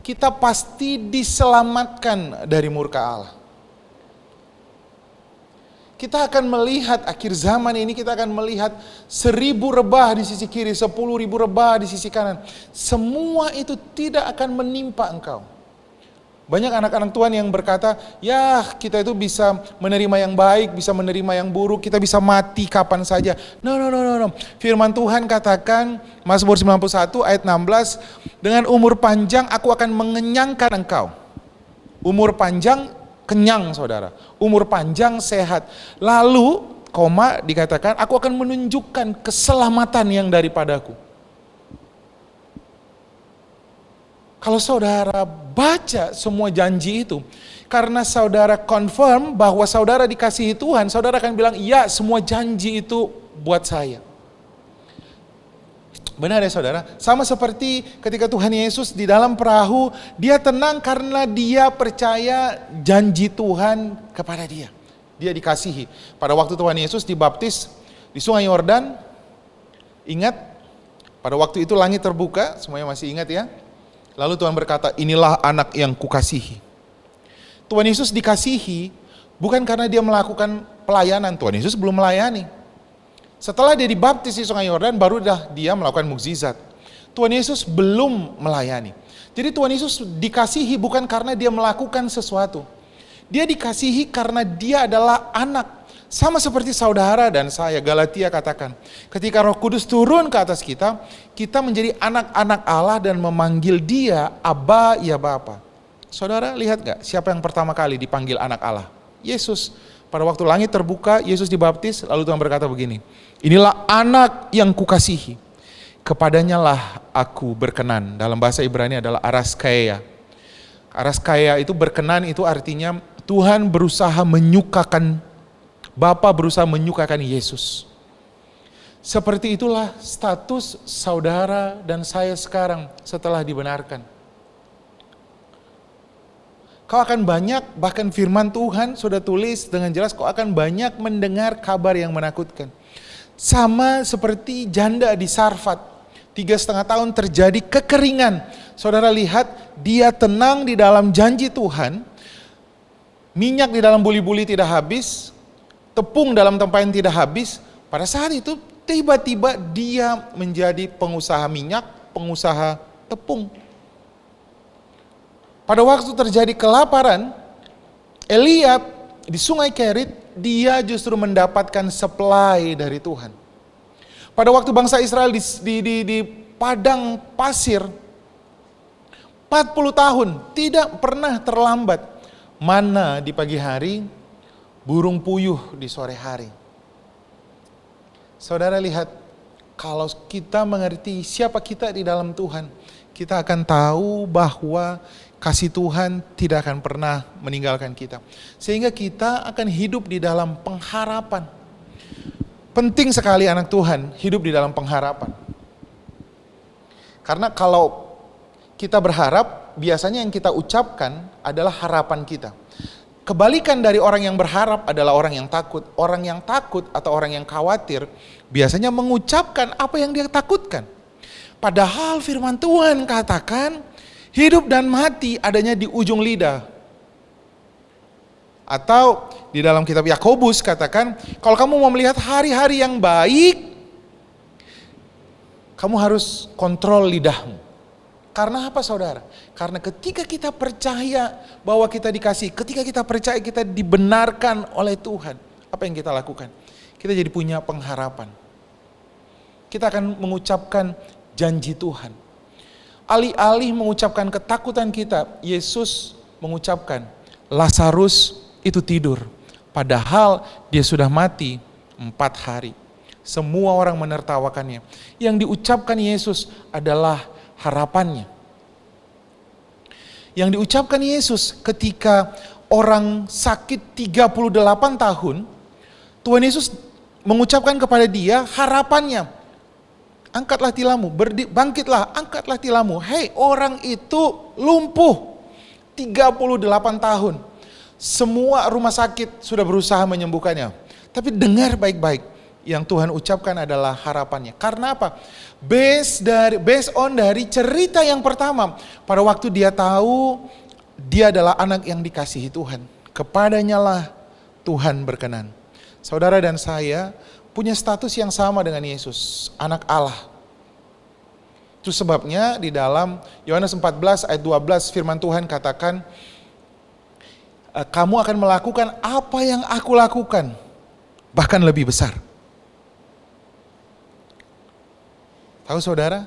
Kita pasti diselamatkan dari murka Allah. Kita akan melihat akhir zaman ini, kita akan melihat 1000 rebah di sisi kiri, 10.000 rebah di sisi kanan. Semua itu tidak akan menimpa engkau. Banyak anak-anak Tuhan yang berkata, ya kita itu bisa menerima yang baik, bisa menerima yang buruk, kita bisa mati kapan saja. No. Firman Tuhan katakan, Mazmur 91 ayat 16, dengan umur panjang aku akan mengenyangkan engkau. Umur panjang kenyang saudara, umur panjang sehat. Lalu, dikatakan, aku akan menunjukkan keselamatan yang daripadaku. Kalau saudara baca semua janji itu, karena saudara confirm bahwa saudara dikasihi Tuhan, saudara akan bilang, iya semua janji itu buat saya. Benar ya saudara? Sama seperti ketika Tuhan Yesus di dalam perahu, dia tenang karena dia percaya janji Tuhan kepada dia. Dia dikasihi. Pada waktu Tuhan Yesus dibaptis di Sungai Yordan, ingat, pada waktu itu langit terbuka, semuanya masih ingat ya? Lalu Tuhan berkata, inilah anak yang kukasihi. Tuhan Yesus dikasihi bukan karena dia melakukan pelayanan, Tuhan Yesus belum melayani. Setelah dia dibaptis di Sungai Yordan, baru dia melakukan mukjizat. Tuhan Yesus belum melayani. Jadi Tuhan Yesus dikasihi bukan karena dia melakukan sesuatu. Dia dikasihi karena dia adalah anak. Sama seperti saudara dan saya, Galatia katakan, ketika Roh Kudus turun ke atas kita, kita menjadi anak-anak Allah dan memanggil dia Abba ya Bapa. Saudara lihat gak siapa yang pertama kali dipanggil anak Allah? Yesus. Pada waktu langit terbuka, Yesus dibaptis, lalu Tuhan berkata begini, inilah anak yang kukasihi, kepadanya lah aku berkenan. Dalam bahasa Ibrani adalah araskaya. Araskaya itu berkenan, itu artinya Tuhan berusaha menyukakan, Bapa berusaha menyukakan Yesus. Seperti itulah status saudara dan saya sekarang setelah dibenarkan. Kau akan banyak, bahkan firman Tuhan sudah tulis dengan jelas, kau akan banyak mendengar kabar yang menakutkan. Sama seperti janda di Sarfat, 3,5 tahun terjadi kekeringan. Saudara lihat, dia tenang di dalam janji Tuhan, minyak di dalam buli-buli tidak habis, tepung dalam tempayan tidak habis. Pada saat itu tiba-tiba dia menjadi pengusaha minyak, pengusaha tepung. Pada waktu terjadi kelaparan, Eliab di Sungai Kerit, dia justru mendapatkan supply dari Tuhan. Pada waktu bangsa Israel di padang pasir, 40 tahun tidak pernah terlambat. Mana di pagi hari, burung puyuh di sore hari. Saudara lihat, kalau kita mengerti siapa kita di dalam Tuhan, kita akan tahu bahwa kasih Tuhan tidak akan pernah meninggalkan kita. Sehingga kita akan hidup di dalam pengharapan. Penting sekali anak Tuhan hidup di dalam pengharapan. Karena kalau kita berharap, biasanya yang kita ucapkan adalah harapan kita. Kebalikan dari orang yang berharap adalah orang yang takut. Orang yang takut atau orang yang khawatir biasanya mengucapkan apa yang dia takutkan. Padahal firman Tuhan katakan, hidup dan mati adanya di ujung lidah. Atau di dalam kitab Yakobus katakan, kalau kamu mau melihat hari-hari yang baik, kamu harus kontrol lidahmu. Karena apa saudara? Karena ketika kita percaya bahwa kita dikasih, ketika kita percaya kita dibenarkan oleh Tuhan, apa yang kita lakukan? Kita jadi punya pengharapan. Kita akan mengucapkan janji Tuhan. Alih-alih mengucapkan ketakutan kita, Yesus mengucapkan, Lazarus itu tidur. Padahal dia sudah mati 4 hari. Semua orang menertawakannya. Yang diucapkan Yesus adalah harapannya. Yang diucapkan Yesus ketika orang sakit 38 tahun, Tuhan Yesus mengucapkan kepada dia harapannya. angkatlah tilammu, bangkitlah, angkatlah tilammu. Hei, orang itu lumpuh 38 tahun. Semua rumah sakit sudah berusaha menyembuhkannya. Tapi dengar baik-baik, yang Tuhan ucapkan adalah harapannya. Karena apa? Based on dari cerita yang pertama, pada waktu dia tahu dia adalah anak yang dikasihi Tuhan, kepadanya lah Tuhan berkenan. Saudara dan saya punya status yang sama dengan Yesus, anak Allah. Itu sebabnya di dalam Yohanes 14 ayat 12 firman Tuhan katakan, kamu akan melakukan apa yang aku lakukan, bahkan lebih besar. Tahu saudara,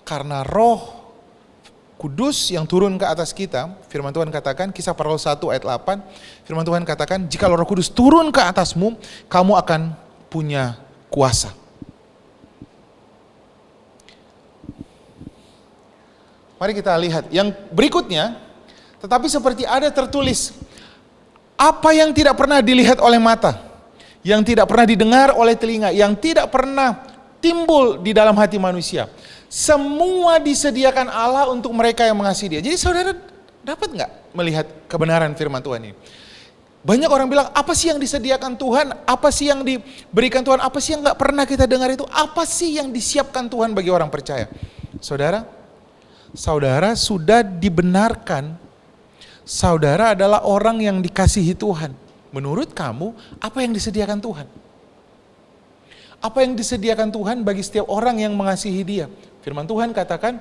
karena Roh Kudus yang turun ke atas kita, firman Tuhan katakan, Kisah Para Rasul 1 ayat 8, firman Tuhan katakan, jika Roh Kudus turun ke atasmu, kamu akan punya kuasa. Mari kita lihat yang berikutnya. Tetapi seperti ada tertulis, apa yang tidak pernah dilihat oleh mata, yang tidak pernah didengar oleh telinga, yang tidak pernah timbul di dalam hati manusia, semua disediakan Allah untuk mereka yang mengasihi Dia. Jadi saudara dapat nggak melihat kebenaran firman Tuhan ini? Banyak orang bilang, apa sih yang disediakan Tuhan? Apa sih yang diberikan Tuhan? Apa sih yang nggak pernah kita dengar itu? Apa sih yang disiapkan Tuhan bagi orang percaya? Saudara sudah dibenarkan. Saudara adalah orang yang dikasihi Tuhan. Menurut kamu, apa yang disediakan Tuhan? Apa yang disediakan Tuhan bagi setiap orang yang mengasihi Dia? Firman Tuhan katakan,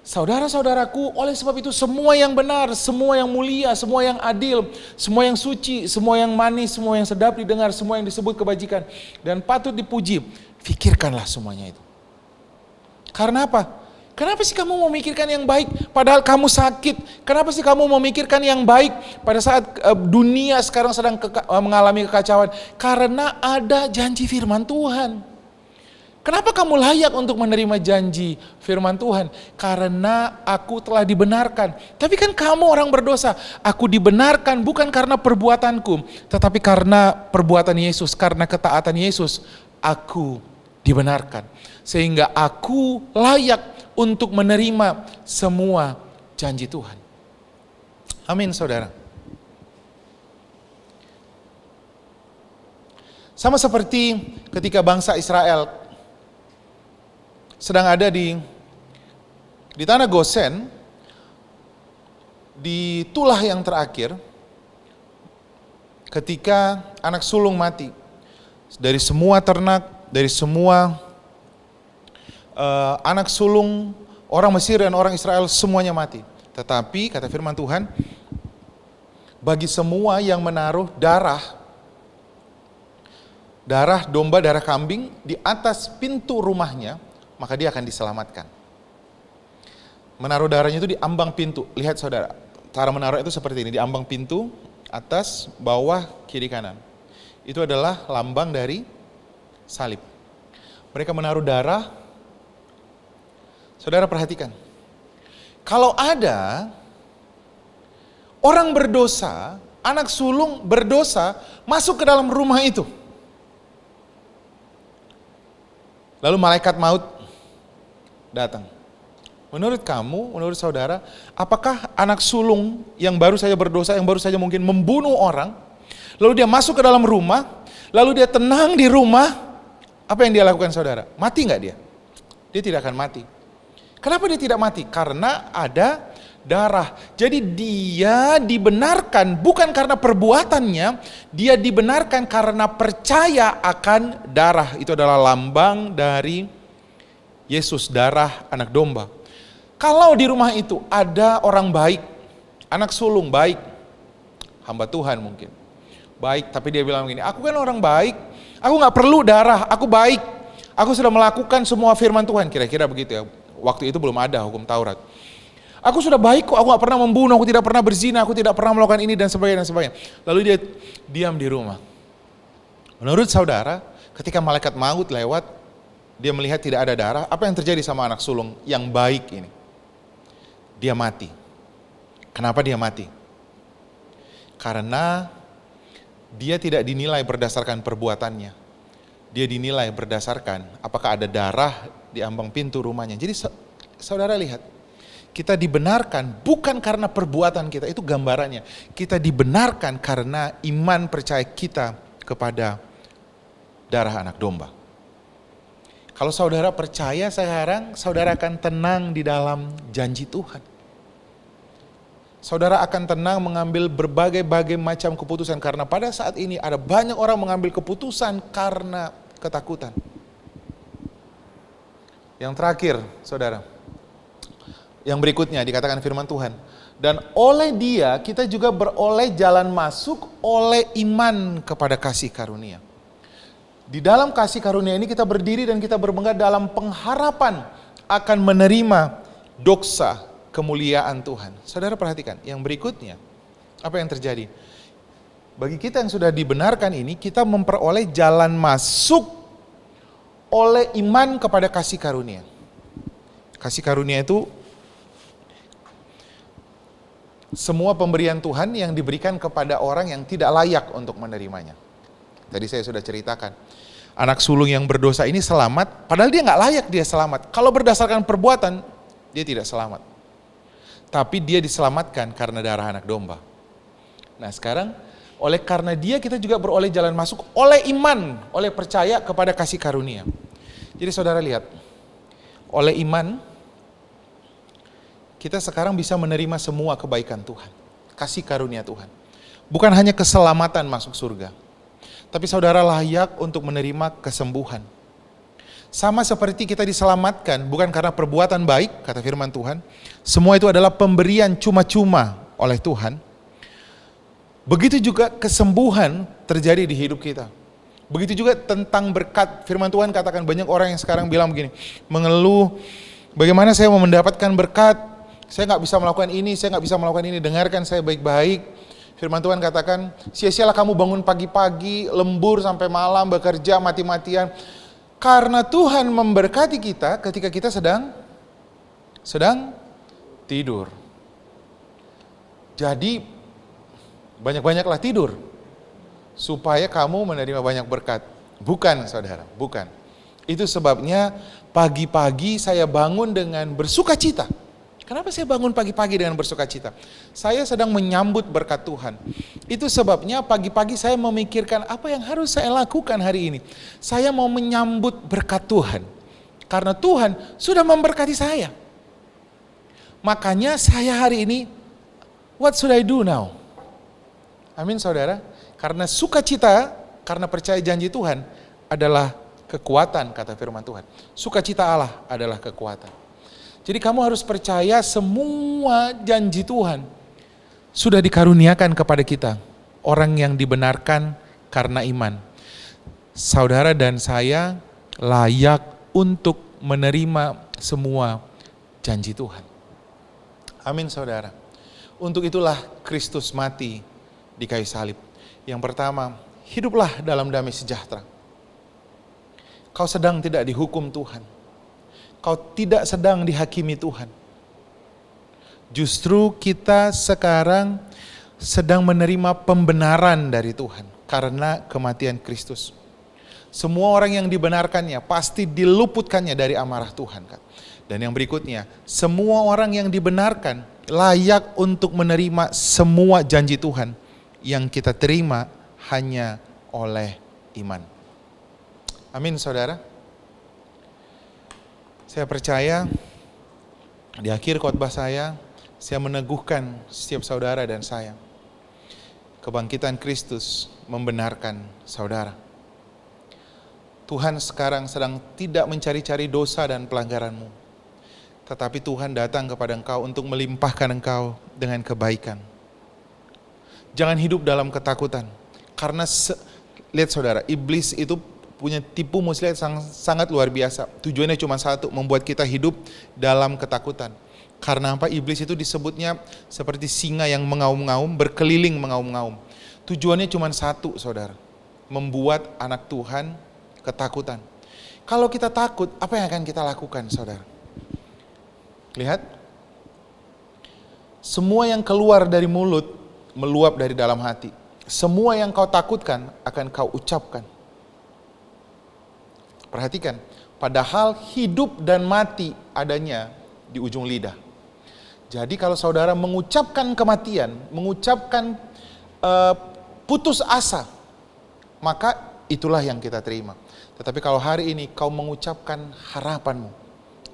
saudara-saudaraku, oleh sebab itu semua yang benar, semua yang mulia, semua yang adil, semua yang suci, semua yang manis, semua yang sedap didengar, semua yang disebut kebajikan dan patut dipuji, fikirkanlah semuanya itu. Karena apa? Kenapa sih kamu mau memikirkan yang baik padahal kamu sakit? Kenapa sih kamu mau memikirkan yang baik pada saat dunia sekarang sedang mengalami kekacauan? Karena ada janji firman Tuhan. Kenapa kamu layak untuk menerima janji firman Tuhan? Karena aku telah dibenarkan. Tapi kan kamu orang berdosa. Aku dibenarkan bukan karena perbuatanku, tetapi karena perbuatan Yesus, karena ketaatan Yesus, aku dibenarkan. Sehingga aku layak untuk menerima semua janji Tuhan. Amin saudara. Sama seperti ketika bangsa Israel sedang ada di tanah Gosen, di tulah yang terakhir, ketika anak sulung mati, dari semua ternak, dari semua anak sulung orang Mesir dan orang Israel semuanya mati. Tetapi kata firman Tuhan, bagi semua yang menaruh darah domba, darah kambing di atas pintu rumahnya, maka dia akan diselamatkan. Menaruh darahnya itu di ambang pintu. Lihat saudara, cara menaruh itu seperti ini, di ambang pintu, atas, bawah, kiri, kanan. Itu adalah lambang dari salib. Mereka menaruh darah. Saudara perhatikan, kalau ada orang berdosa, anak sulung berdosa masuk ke dalam rumah itu, lalu malaikat maut datang. Menurut kamu, menurut saudara, apakah anak sulung yang baru saja berdosa, yang baru saja mungkin membunuh orang, lalu dia masuk ke dalam rumah, lalu dia tenang di rumah, apa yang dia lakukan saudara? Mati nggak dia? Dia tidak akan mati. Kenapa dia tidak mati? Karena ada darah. Jadi dia dibenarkan bukan karena perbuatannya, dia dibenarkan karena percaya akan darah. Itu adalah lambang dari Yesus, darah anak domba. Kalau di rumah itu ada orang baik, anak sulung baik, hamba Tuhan mungkin, baik, tapi dia bilang begini, aku kan orang baik, aku gak perlu darah, aku baik, aku sudah melakukan semua firman Tuhan, kira-kira begitu ya. Waktu itu belum ada hukum Taurat. Aku sudah baik kok, aku gak pernah membunuh, aku tidak pernah berzina, aku tidak pernah melakukan ini dan sebagainya dan sebagainya. Lalu dia diam di rumah. Menurut saudara, ketika malaikat maut lewat, dia melihat tidak ada darah, apa yang terjadi sama anak sulung yang baik ini? Dia mati. Kenapa dia mati? Karena dia tidak dinilai berdasarkan perbuatannya. Dia dinilai berdasarkan apakah ada darah di ambang pintu rumahnya. Jadi saudara lihat, kita dibenarkan bukan karena perbuatan kita, itu gambarannya. Kita dibenarkan karena iman percaya kita kepada darah anak domba. Kalau saudara percaya sekarang, saudara akan tenang di dalam janji Tuhan. Saudara akan tenang mengambil berbagai macam keputusan, karena pada saat ini ada banyak orang mengambil keputusan karena ketakutan. Yang terakhir, saudara, yang berikutnya dikatakan firman Tuhan, dan oleh Dia kita juga beroleh jalan masuk oleh iman kepada kasih karunia. Di dalam kasih karunia ini kita berdiri dan kita bermegah dalam pengharapan akan menerima doksa kemuliaan Tuhan. Saudara perhatikan, yang berikutnya, apa yang terjadi? Bagi kita yang sudah dibenarkan ini, kita memperoleh jalan masuk oleh iman kepada kasih karunia. Kasih karunia itu semua pemberian Tuhan yang diberikan kepada orang yang tidak layak untuk menerimanya. Tadi saya sudah ceritakan, anak sulung yang berdosa ini selamat, padahal dia nggak layak dia selamat. Kalau berdasarkan perbuatan, dia tidak selamat. Tapi dia diselamatkan karena darah anak domba. Nah sekarang, oleh karena dia kita juga beroleh jalan masuk oleh iman, oleh percaya kepada kasih karunia. Jadi saudara lihat, oleh iman, kita sekarang bisa menerima semua kebaikan Tuhan, kasih karunia Tuhan. Bukan hanya keselamatan masuk surga, tapi saudara layak untuk menerima kesembuhan. Sama seperti kita diselamatkan bukan karena perbuatan baik, kata firman Tuhan. Semua itu adalah pemberian cuma-cuma oleh Tuhan. Begitu juga kesembuhan terjadi di hidup kita. Begitu juga tentang berkat. Firman Tuhan katakan, banyak orang yang sekarang bilang begini, mengeluh, bagaimana saya mau mendapatkan berkat, saya gak bisa melakukan ini, saya gak bisa melakukan ini. Dengarkan saya baik-baik. Firman Tuhan katakan, sia-sialah kamu bangun pagi-pagi, lembur sampai malam, bekerja mati-matian. Karena Tuhan memberkati kita ketika kita sedang tidur. Jadi banyak-banyaklah tidur supaya kamu menerima banyak berkat. Bukan saudara, bukan. Itu sebabnya pagi-pagi saya bangun dengan bersukacita. Kenapa saya bangun pagi-pagi dengan bersukacita? Saya sedang menyambut berkat Tuhan. Itu sebabnya pagi-pagi saya memikirkan apa yang harus saya lakukan hari ini. Saya mau menyambut berkat Tuhan. Karena Tuhan sudah memberkati saya. Makanya saya hari ini, what should I do now? Amin saudara. Karena sukacita, karena percaya janji Tuhan adalah kekuatan, kata firman Tuhan. Sukacita Allah adalah kekuatan. Jadi kamu harus percaya semua janji Tuhan sudah dikaruniakan kepada kita. Orang yang dibenarkan karena iman. Saudara dan saya layak untuk menerima semua janji Tuhan. Amin saudara. Untuk itulah Kristus mati di kayu salib. Yang pertama, hiduplah dalam damai sejahtera. Kau sedang tidak dihukum Tuhan. Kau tidak sedang dihakimi Tuhan. Justru kita sekarang sedang menerima pembenaran dari Tuhan karena kematian Kristus. Semua orang yang dibenarkannya pasti diluputkannya dari amarah Tuhan. Dan yang berikutnya, semua orang yang dibenarkan layak untuk menerima semua janji Tuhan yang kita terima hanya oleh iman. Amin saudara. Saya percaya di akhir khotbah saya meneguhkan setiap saudara dan saya. Kebangkitan Kristus membenarkan saudara. Tuhan sekarang sedang tidak mencari-cari dosa dan pelanggaranmu. Tetapi Tuhan datang kepada engkau untuk melimpahkan engkau dengan kebaikan. Jangan hidup dalam ketakutan. Karena lihat saudara, iblis itu punya tipu muslihat sangat luar biasa. Tujuannya cuma satu, membuat kita hidup dalam ketakutan. Karena apa? Iblis itu disebutnya seperti singa yang mengaum-ngaum, berkeliling mengaum-ngaum. Tujuannya cuma satu saudara, membuat anak Tuhan ketakutan. Kalau kita takut, apa yang akan kita lakukan saudara? Lihat, semua yang keluar dari mulut meluap dari dalam hati. Semua yang kau takutkan akan kau ucapkan. Perhatikan, Padahal hidup dan mati adanya di ujung lidah. Jadi kalau saudara mengucapkan kematian, mengucapkan putus asa, maka itulah yang kita terima. Tetapi kalau hari ini kau mengucapkan harapanmu,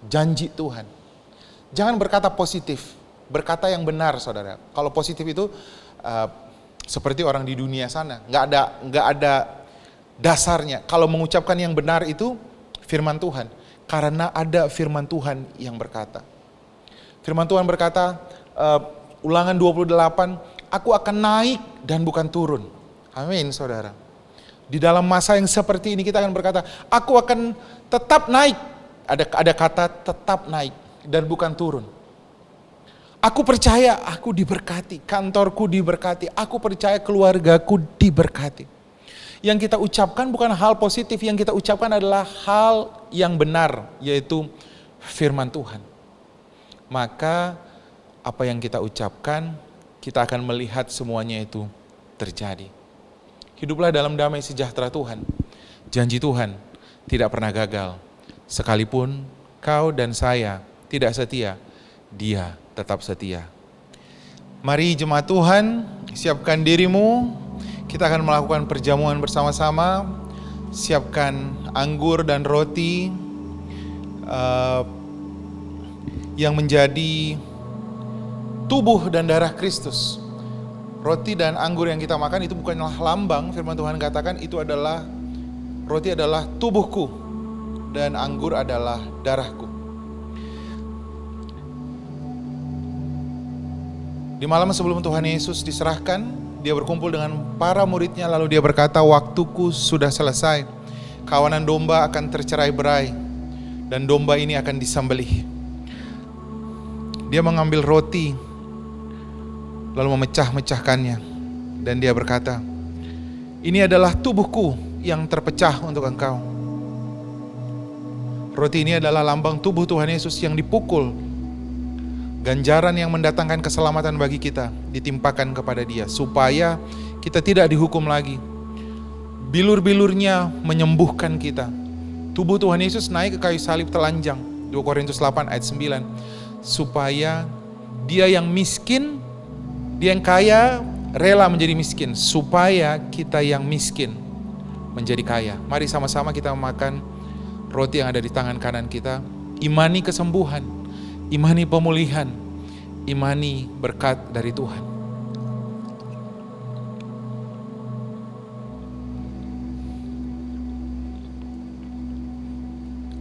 janji Tuhan, jangan berkata positif, berkata yang benar, saudara. Kalau positif itu seperti orang di dunia sana, nggak ada dasarnya. Kalau mengucapkan yang benar itu firman Tuhan, karena ada firman Tuhan yang berkata. Firman Tuhan berkata, Ulangan 28, aku akan naik dan bukan turun. Amin, saudara. Di dalam masa yang seperti ini kita akan berkata, aku akan tetap naik. Ada kata tetap naik dan bukan turun. Aku percaya aku diberkati, kantorku diberkati, aku percaya keluargaku diberkati. Yang kita ucapkan bukan hal positif, yang kita ucapkan adalah hal yang benar, yaitu firman Tuhan. Maka apa yang kita ucapkan, kita akan melihat semuanya itu terjadi. Hiduplah dalam damai sejahtera Tuhan. Janji Tuhan tidak pernah gagal. Sekalipun kau dan saya tidak setia, Dia tetap setia. Mari jemaat Tuhan, siapkan dirimu. Kita akan melakukan perjamuan bersama-sama. Siapkan anggur dan roti yang menjadi tubuh dan darah Kristus. Roti dan anggur yang kita makan itu bukanlah lambang, firman Tuhan katakan itu adalah, roti adalah tubuhku dan anggur adalah darahku. Di malam sebelum Tuhan Yesus diserahkan, Dia berkumpul dengan para muridnya, lalu Dia berkata, waktuku sudah selesai, kawanan domba akan tercerai-berai, dan domba ini akan disembelih. Dia mengambil roti, lalu memecah-mecahkannya, dan Dia berkata, ini adalah tubuhku yang terpecah untuk engkau. Roti ini adalah lambang tubuh Tuhan Yesus yang dipukul. Ganjaran yang mendatangkan keselamatan bagi kita ditimpakan kepada Dia, supaya kita tidak dihukum lagi. Bilur-bilurnya menyembuhkan kita. Tubuh Tuhan Yesus naik ke kayu salib telanjang, 2 Korintus 8 ayat 9. Supaya Dia yang miskin, Dia yang kaya rela menjadi miskin, supaya kita yang miskin menjadi kaya. Mari sama-sama kita makan roti yang ada di tangan kanan kita. Imani kesembuhan, imani pemulihan, imani berkat dari Tuhan.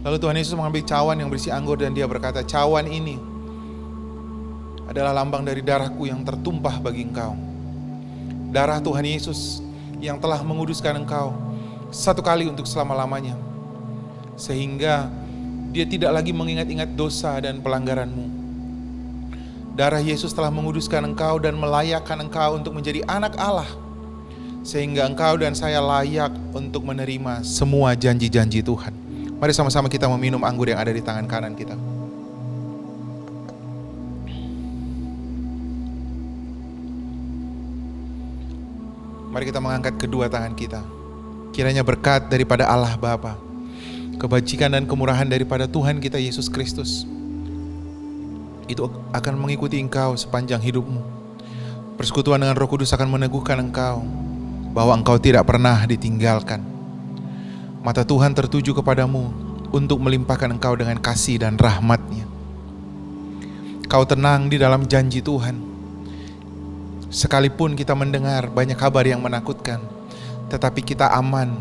Lalu Tuhan Yesus mengambil cawan yang berisi anggur dan Dia berkata, cawan ini adalah lambang dari darahku yang tertumpah bagi engkau. Darah Tuhan Yesus yang telah menguduskan engkau satu kali untuk selama-lamanya. Sehingga Dia tidak lagi mengingat-ingat dosa dan pelanggaranmu. Darah Yesus telah menguduskan engkau dan melayakkan engkau untuk menjadi anak Allah. Sehingga engkau dan saya layak untuk menerima semua janji-janji Tuhan. Mari sama-sama kita meminum anggur yang ada di tangan kanan kita. Mari kita mengangkat kedua tangan kita. Kiranya berkat daripada Allah Bapa, kebajikan dan kemurahan daripada Tuhan kita Yesus Kristus, itu akan mengikuti engkau sepanjang hidupmu. Persekutuan dengan Roh Kudus akan meneguhkan engkau bahwa engkau tidak pernah ditinggalkan. Mata Tuhan tertuju kepadamu untuk melimpahkan engkau dengan kasih dan rahmat-Nya. Kau tenang di dalam janji Tuhan. Sekalipun kita mendengar banyak kabar yang menakutkan, tetapi kita aman,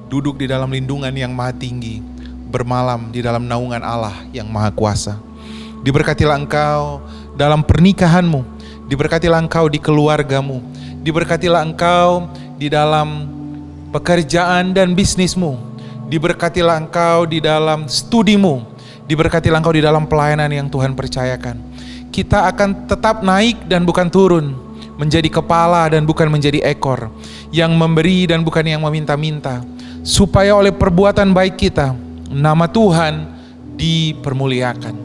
duduk di dalam lindungan yang maha tinggi, bermalam di dalam naungan Allah yang maha kuasa. Diberkatilah engkau dalam pernikahanmu, diberkatilah engkau di keluargamu, diberkatilah engkau di dalam pekerjaan dan bisnismu, diberkatilah engkau di dalam studimu, diberkatilah engkau di dalam pelayanan yang Tuhan percayakan. Kita akan tetap naik dan bukan turun, menjadi kepala dan bukan menjadi ekor, yang memberi dan bukan yang meminta-minta, supaya oleh perbuatan baik kita, nama Tuhan dipermuliakan.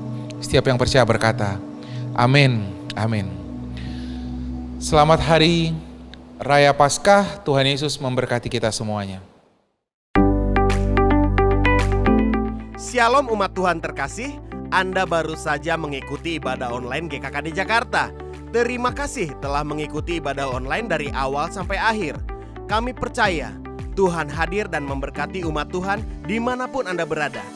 Setiap yang percaya berkata, amin, amin. Selamat hari Raya Paskah, Tuhan Yesus memberkati kita semuanya. Shalom umat Tuhan terkasih, Anda baru saja mengikuti ibadah online GKKD Jakarta. Terima kasih telah mengikuti ibadah online dari awal sampai akhir. Kami percaya Tuhan hadir dan memberkati umat Tuhan dimanapun Anda berada.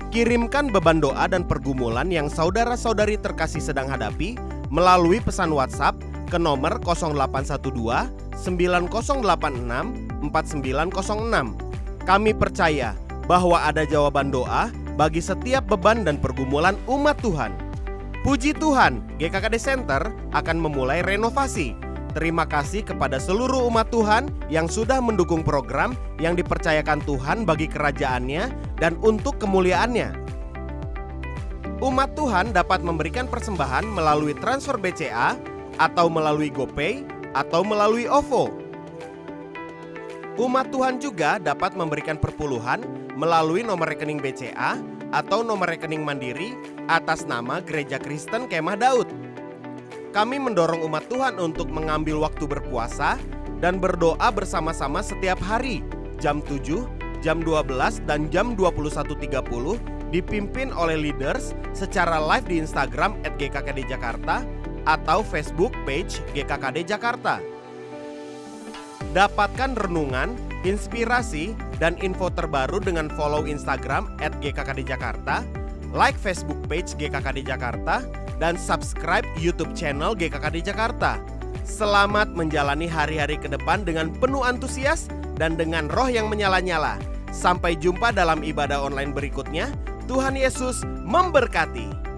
Kirimkan beban doa dan pergumulan yang saudara-saudari terkasih sedang hadapi melalui pesan WhatsApp ke nomor 0812 9086 4906. Kami percaya bahwa ada jawaban doa bagi setiap beban dan pergumulan umat Tuhan. Puji Tuhan, GKKD Center akan memulai renovasi. Terima kasih kepada seluruh umat Tuhan yang sudah mendukung program yang dipercayakan Tuhan bagi kerajaannya dan untuk kemuliaannya. Umat Tuhan dapat memberikan persembahan melalui transfer BCA atau melalui GoPay atau melalui OVO. Umat Tuhan juga dapat memberikan perpuluhan melalui nomor rekening BCA atau nomor rekening mandiri atas nama Gereja Kristen Kemah Daud. Kami mendorong umat Tuhan untuk mengambil waktu berpuasa dan berdoa bersama-sama setiap hari jam 7, jam 12, dan jam 21.30 dipimpin oleh leaders secara live di Instagram @GKKD_Jakarta atau Facebook page GKKD Jakarta. Dapatkan renungan, inspirasi, dan info terbaru dengan follow Instagram @GKKD Jakarta, like Facebook page GKKD Jakarta, dan subscribe YouTube channel GKKD Jakarta. Selamat menjalani hari-hari ke depan dengan penuh antusias dan dengan roh yang menyala-nyala. Sampai jumpa dalam ibadah online berikutnya. Tuhan Yesus memberkati.